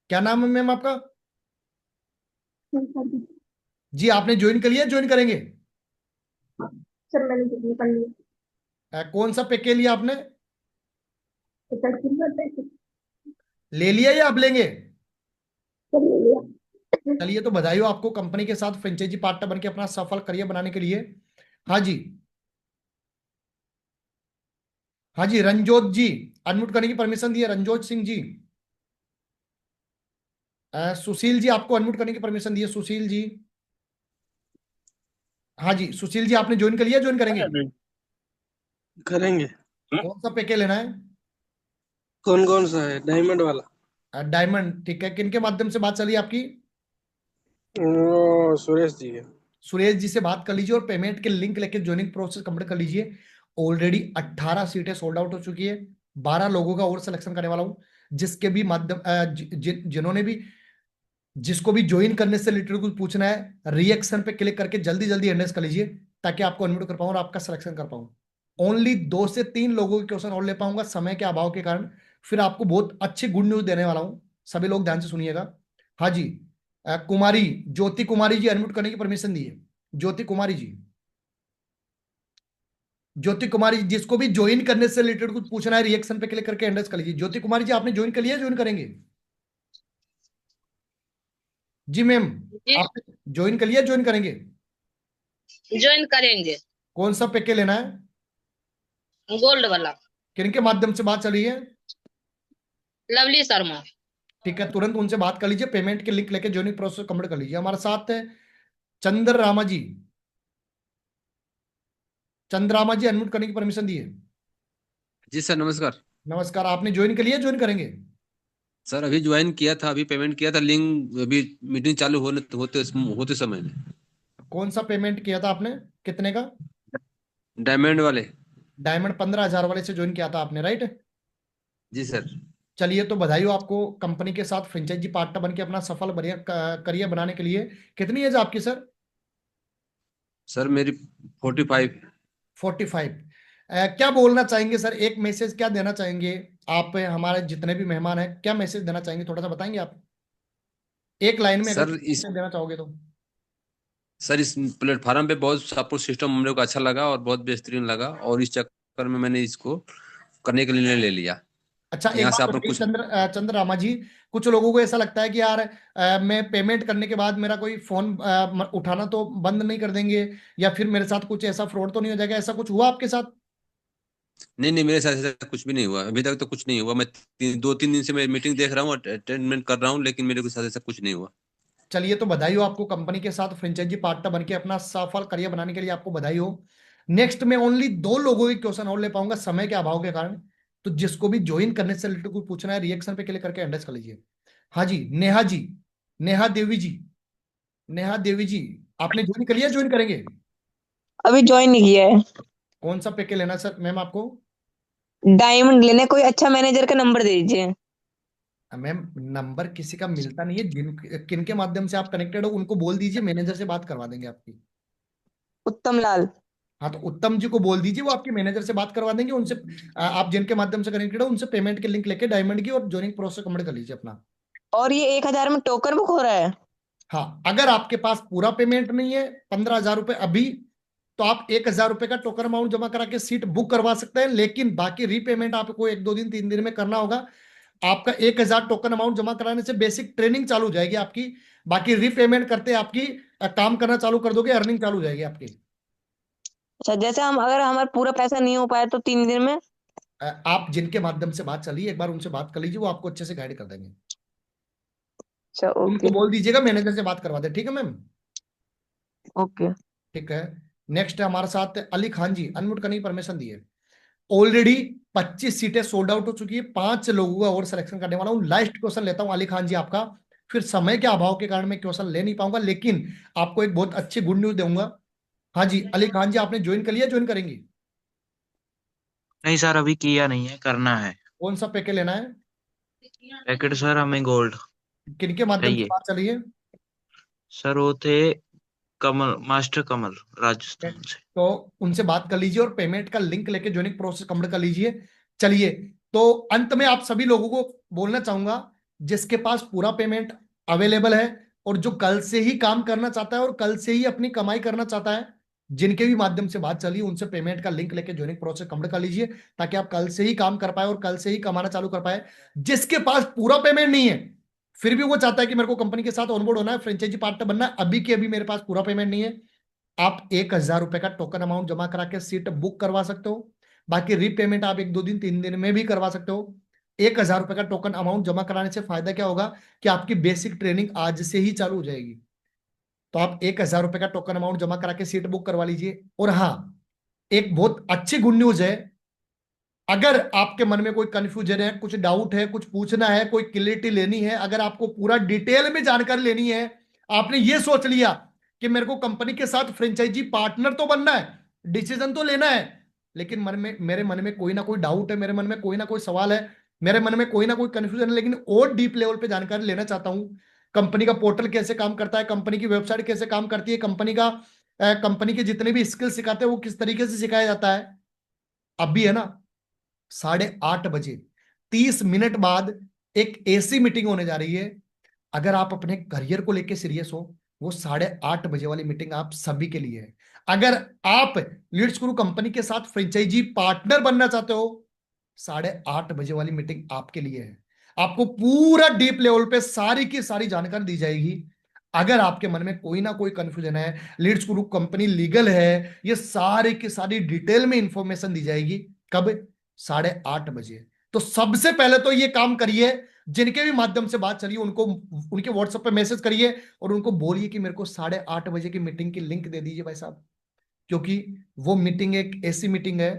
क्या नाम है मैम आपका? जी आपने ज्वाइन कर लिया, ज्वाइन करेंगे? सर मैंने कितनी कर लिया? कौन सा पैकेज लिया आपने? ले लिया या अब लेंगे? चलिए तो बधाई हो आपको कंपनी के साथ फ्रेंचाइजी पार्टनर बनके अपना सफल करियर बनाने के लिए। हाँ जी, हाँ जी, रंजोत जी अनम्यूट करने की परमिशन दी है। रंजोत सिंह जी। सुशील जी आपको अनम्यूट करने की परमिशन दी है। सुशील जी, हाँ जी, सुशील जी आपने ज्वाइन कर लिया, ज्वाइन करेंगे? करेंगे। कौन सा पैकेज लेना है? कौन कौन सा है? डायमंड वाला। डायमंड, ठीक है। किनके माध्यम से बात चली आपकी? सुरेश जी है। सुरेश जी से बात कर लीजिए और पेमेंट के लिंक लेके ज्वाइनिंग प्रोसेस कंप्लीट कर लीजिए। ऑलरेडी 18 सीटें सोल्ड आउट हो चुकी है। 12 लोगों का और सिलेक्शन करने वाला हूं, जिसके भी माध्यम जिन्होंने भी जिसको भी ज्वाइन करने से रिलेटेड कुछ पूछना है, रिएक्शन पे क्लिक करके जल्दी जल्दी एंडर्स कर लीजिए ताकि आपको अनम्यूट कर पाऊं और आपका सिलेक्शन कर पाऊं। ओनली 2 से 3 लोगों के क्वेश्चन और ले पाऊंगा समय के अभाव के कारण। फिर आपको बहुत अच्छी गुड न्यूज देने वाला हूं, सभी लोग ध्यान से सुनिएगा। हाँ जी, कुमारी, ज्योति कुमारी जी अनम्यूट करने की परमिशन दी है। ज्योति कुमारी जी, ज्योति कुमारी जी, जिसको भी ज्वाइन करने से रिलेटेड कुछ पूछना है, रिएक्शन पे क्लिक करके एंडर्स कर लीजिए। ज्योति कुमारी जी आपने ज्वाइन कर लिया, ज्वाइन करेंगे? जी मैम, आप ज्वाइन कर लिया, ज्वाइन करेंगे? ज्वाइन करेंगे। कौन सा पैकेज लेना है? गोल्ड वाला। किनके माध्यम से बात चली है? लवली शर्मा। ठीक है, तुरंत उनसे बात कर लीजिए, पेमेंट के लिंक लेके ज्वाइनिंग प्रोसेस कंप्लीट कर लीजिए। हमारे साथ है चंद्र रामा जी। चंद्र रामा जी अनम्यूट करने की परमिशन दी है। जी सर, नमस्कार। नमस्कार, आपने ज्वाइन कर लिया, ज्वाइन करेंगे? सर अभी ज्वाइन किया था, अभी पेमेंट किया था, लिंक अभी मीटिंग चालू होते समय ने। कौन सा पेमेंट किया था आपने, कितने का? डायमंड वाले। डायमंड 15,000 वाले से ज्वाइन किया था आपने, राइट? जी सर। चलिए तो बधाई हो आपको कंपनी के साथ फ्रेंचाइजी पार्टनर बनके अपना सफल करियर बनाने के लिए। कितनी एज आपकी सर? सर मेरी 45। 45। क्या बोलना चाहेंगे सर, एक मैसेज क्या देना चाहेंगे आप? हमारे जितने भी मेहमान हैं, क्या मैसेज देना चाहेंगे, थोड़ा सा बताएंगे आप, एक लाइन में अगर सर इस मैसेज देना चाहोगे तो? सर इस प्लेटफॉर्म पे बहुत सपोर्ट सिस्टम हम लोग को अच्छा लगा और बहुत बेहतरीन लगा, और इस चक्कर में मैंने इसको करने के लिए निर्णय ले लिया। अच्छा, एक यहाँ बात से आप लोग बताइए कुछ चंद्र रामा जी, कुछ लोगों को ऐसा लगता है कि यार मैं पेमेंट करने के बाद मेरा कोई फोन उठाना तो बंद नहीं कर देंगे, या फिर मेरे साथ कुछ ऐसा फ्रॉड तो नहीं हो जाएगा? ऐसा कुछ हुआ आपके साथ? नहीं नहीं, मेरे साथ ऐसा कुछ भी नहीं हुआ, अभी तक तो कुछ नहीं हुआ। मैं 2-3 दिन से मैं मीटिंग देख रहा हूँ, अटेंडमेंट कर रहा हूँ, लेकिन मेरे साथ ऐसा कुछ नहीं हुआ। चलिए तो बधाई हो आपको कंपनी के साथ फ्रेंचाइजी पार्टनर बनके अपना सफल करियर बनाने के लिए, आपको बधाई हो। नेक्स्ट में ओनली 2 लोगों के क्वेश्चन और ले पाऊंगा समय के अभाव के कारण, तो जिसको भी ज्वाइन करने से रिलेटेड कुछ पूछना है, रिएक्शन पे क्लिक करके एंडर्स कर लीजिए। हाँ जी, नेहा जी, नेहा देवी जी, नेहा देवी जी आपने ज्वाइन कर लिया, ज्वाइन करेंगे? अभी ज्वाइन नहीं किया है। कौन सा पैकेज लेना है सर मैम आपको? डायमंड लेने, कोई अच्छा मैनेजर का नंबर दे दीजिए। मैम नंबर किसी का मिलता नहीं है, किन के माध्यम से आप कनेक्टेड हो उनको बोल दीजिए, मैनेजर से बात करवा देंगे आपकी। उत्तम लाल। हाँ तो उत्तम जी को बोल दीजिए, वो आपके मैनेजर से बात करवा देंगे उनसे। आप जिनके माध्यम से कनेक्टेड हो उनसे पेमेंट के लिंक लेके डायमंड की और ज्वाइनिंग प्रोसेस कंप्लीट कर लीजिए अपना। और ये 1,000 में टोकन बुक हो रहा है? हाँ अगर आपके पास पूरा पेमेंट नहीं है 15,000 रुपए अभी, तो आप 1,000 रुपए का टोकन अमाउंट जमा करा के सीट बुक करवा सकते हैं, लेकिन बाकी रीपेमेंट आपको 1-2 दिन 3 दिन में करना होगा। आपका 1,000 टोकन अमाउंट जमा कराने से बेसिक ट्रेनिंग चालू हो जाएगी आपकी, बाकी रीपेमेंट करते आपकी काम करना चालू कर दोगे, अर्निंग चालू हो जाएगी आपकी। अच्छा, जैसे हम अगर हमारा पूरा पैसा नहीं हो पाया तो 3 दिन में? आप जिनके माध्यम से बात चली एक बार उनसे बात कर लीजिए, वो आपको अच्छे से गाइड कर देंगे। अच्छा उनको ओके। बोल दीजिएगा मैनेजर से बात करवा दे, ठीक है मैम? ओके। ठीक है। नेक्स्ट है हमारे साथ अली खान जी, अनम्यूट करने की परमिशन दी है। ऑलरेडी 25 सीटें सोल्ड आउट हो चुकी है, 5 लोगों का और सिलेक्शन करने वाला हूं। लास्ट क्वेश्चन लेता हूं अली खान जी आपका, फिर समय के अभाव के कारण मैं क्वेश्चन ले नहीं पाऊंगा, लेकिन आपको एक बहुत अच्छी गुड न्यूज दूंगा। हाँ जी अली खान जी, आपने ज्वाइन कर लिया, ज्वाइन करेंगी? नहीं सर, अभी किया नहीं है, करना है। कौन सा पैकेज लेना है? पैकेट सर हमें गोल्ड किनके माध्यम से चाहिए। बात चली है? सर वो थे कमल, मास्टर कमल, राजस्थान से। तो उनसे बात कर लीजिए और पेमेंट का लिंक लेके ज्वाइनिंग प्रोसेस कंप्लीट कर लीजिए। चलिए, तो अंत में आप सभी लोगों को बोलना चाहूंगा, जिसके पास पूरा पेमेंट अवेलेबल है और जो कल से ही काम करना चाहता है और कल से ही अपनी कमाई करना चाहता है, जिनके भी माध्यम से बात चली उनसे पेमेंट का लिंक लेके ज्वाइनिंग प्रोसेस कंप्लीट कर लीजिए, ताकि आप कल से ही काम कर पाए और कल से ही कमाना चालू कर पाए। जिसके पास पूरा पेमेंट नहीं है फिर भी वो चाहता है कि मेरे को कंपनी के साथ ऑनबोर्ड होना है, फ्रेंचाइजी पार्टनर बनना है, अभी के अभी मेरे पास पूरा पेमेंट नहीं है, आप 1,000 रुपए का टोकन अमाउंट जमा करा के सीट बुक करवा सकते हो। बाकी रीपेमेंट आप 1-2 दिन 3 दिन में भी करवा सकते हो। 1,000 रुपए का टोकन अमाउंट जमा कराने से फायदा क्या होगा कि आपकी बेसिक ट्रेनिंग आज से ही चालू हो जाएगी। तो आप 1,000 रुपए का टोकन अमाउंट जमा करा के सीट बुक करवा लीजिए। और हाँ, एक बहुत अच्छी गुड न्यूज है, अगर आपके मन में कोई कंफ्यूजन है, कुछ डाउट है, कुछ पूछना है, कोई क्लियरिटी लेनी है, अगर आपको पूरा डिटेल में जानकारी लेनी है, आपने ये सोच लिया कि मेरे को कंपनी के साथ फ्रेंचाइजी पार्टनर तो बनना है, डिसीजन तो लेना है, लेकिन मेरे मन में कोई ना कोई डाउट है, मेरे मन में कोई ना कोई सवाल है, मेरे मन में कोई ना कोई कंफ्यूजन है, लेकिन और डीप लेवल पे जानकारी लेना चाहता हूं, कंपनी का पोर्टल कैसे काम करता है, कंपनी की वेबसाइट कैसे काम करती है, कंपनी के जितने भी स्किल सिखाते हैं वो किस तरीके से सिखाया जाता है, अब भी है ना 8:30 30 मिनट बाद एक ऐसी मीटिंग होने जा रही है, अगर आप अपने करियर को लेकर सीरियस हो, वो 8:30 वाली मीटिंग आप सभी के लिए है। अगर आप लीड्स गुरु कंपनी के साथ फ्रेंचाइजी पार्टनर बनना चाहते हो, 8:30 वाली मीटिंग आपके लिए है। आपको पूरा डीप लेवल पे सारी की सारी जानकारी दी जाएगी। अगर आपके मन में कोई ना कोई कंफ्यूजन है, लीड्स गुरु कंपनी लीगल है, ये सारी की सारी डिटेल में इंफॉर्मेशन दी जाएगी। कब? 8:30। तो सबसे पहले तो ये काम करिए, जिनके भी माध्यम से बात चलिए उनको उनके व्हाट्सएप पे मैसेज करिए और उनको बोलिए कि मेरे को 8:30 की मीटिंग की लिंक दे दीजिए भाई साहब, क्योंकि वो मीटिंग एक ऐसी मीटिंग है,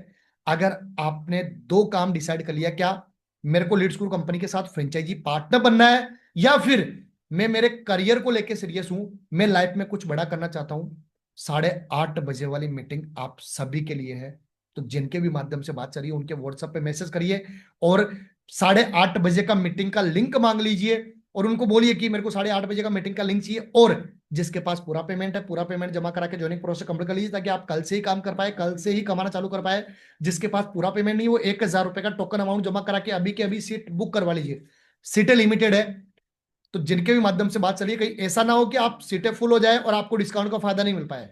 अगर आपने 2 काम डिसाइड कर लिया, क्या मेरे को लीड्स गुरु कंपनी के साथ फ्रेंचाइजी पार्टनर बनना है, या फिर मैं मेरे करियर को लेकर सीरियस हूं, मैं लाइफ में कुछ बड़ा करना चाहता हूं, 8:30 वाली मीटिंग आप सभी के लिए है। तो जिनके भी माध्यम से बात चलिए उनके व्हाट्सएप पे मैसेज करिए और 8:30 का मीटिंग का लिंक मांग लीजिए और उनको बोलिए कि मेरे को 8:30 का मीटिंग का लिंक चाहिए। और जिसके पास पूरा पेमेंट है, पूरा पेमेंट जमा करा के ज्वाइनिंग प्रोसेस कंप्लीट कर लीजिए, ताकि आप कल से ही काम कर पाए, कल से ही कमाना चालू कर पाए। जिसके पास पूरा पेमेंट नहीं, वो 1,000 रुपए का टोकन अमाउंट जमा करा के अभी के अभी सीट बुक करवा लीजिए। सीटें लिमिटेड है, तो जिनके भी माध्यम से बात चलिए, कहीं ऐसा ना हो कि आप सीटें फुल हो जाए और आपको डिस्काउंट का फायदा नहीं मिल पाए।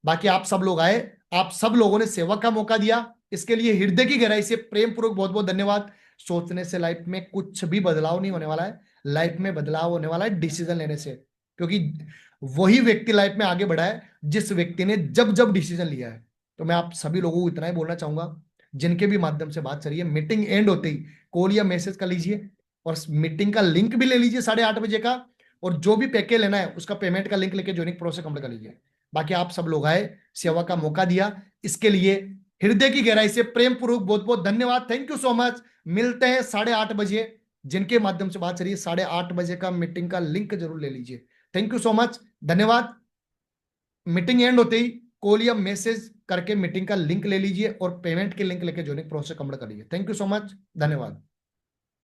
बाकी आप सब लोग आए, आप सब लोगों ने सेवा का मौका दिया, इसके लिए हृदय की गहराई से प्रेम पूर्वक बहुत बहुत धन्यवाद। सोचने से लाइफ में कुछ भी बदलाव नहीं होने वाला है, लाइफ में बदलाव होने वाला है डिसीजन लेने से, क्योंकि वही व्यक्ति लाइफ में आगे बढ़ा है जिस व्यक्ति ने जब जब डिसीजन लिया है। तो मैं आप सभी लोगों को इतना ही बोलना चाहूंगा, जिनके भी माध्यम से बात चलिए, मीटिंग एंड होते ही कॉल या मैसेज कर लीजिए और मीटिंग का लिंक भी ले लीजिए 8:30 का, और जो भी पैकेज लेना है उसका पेमेंट का लिंक लेके ज्वाइनिंग प्रोसेस कंप्लीट कर लीजिए। बाकी आप सब लोग आए, सेवा का मौका दिया, इसके लिए हृदय की गहराई से प्रेम पूर्वक बहुत बहुत धन्यवाद। Thank you so much. मिलते हैं 8:30, जिनके माध्यम से बात चलिए 8:30 का मीटिंग का लिंक जरूर ले लीजिए। थैंक यू सो मच, धन्यवाद। मीटिंग एंड होते ही कॉल या मैसेज करके मीटिंग का लिंक ले लीजिए और पेमेंट के लिंक लेके ज्वाइनिंग प्रोसेस कंप्लीट कर लीजिए। थैंक यू सो मच, धन्यवाद।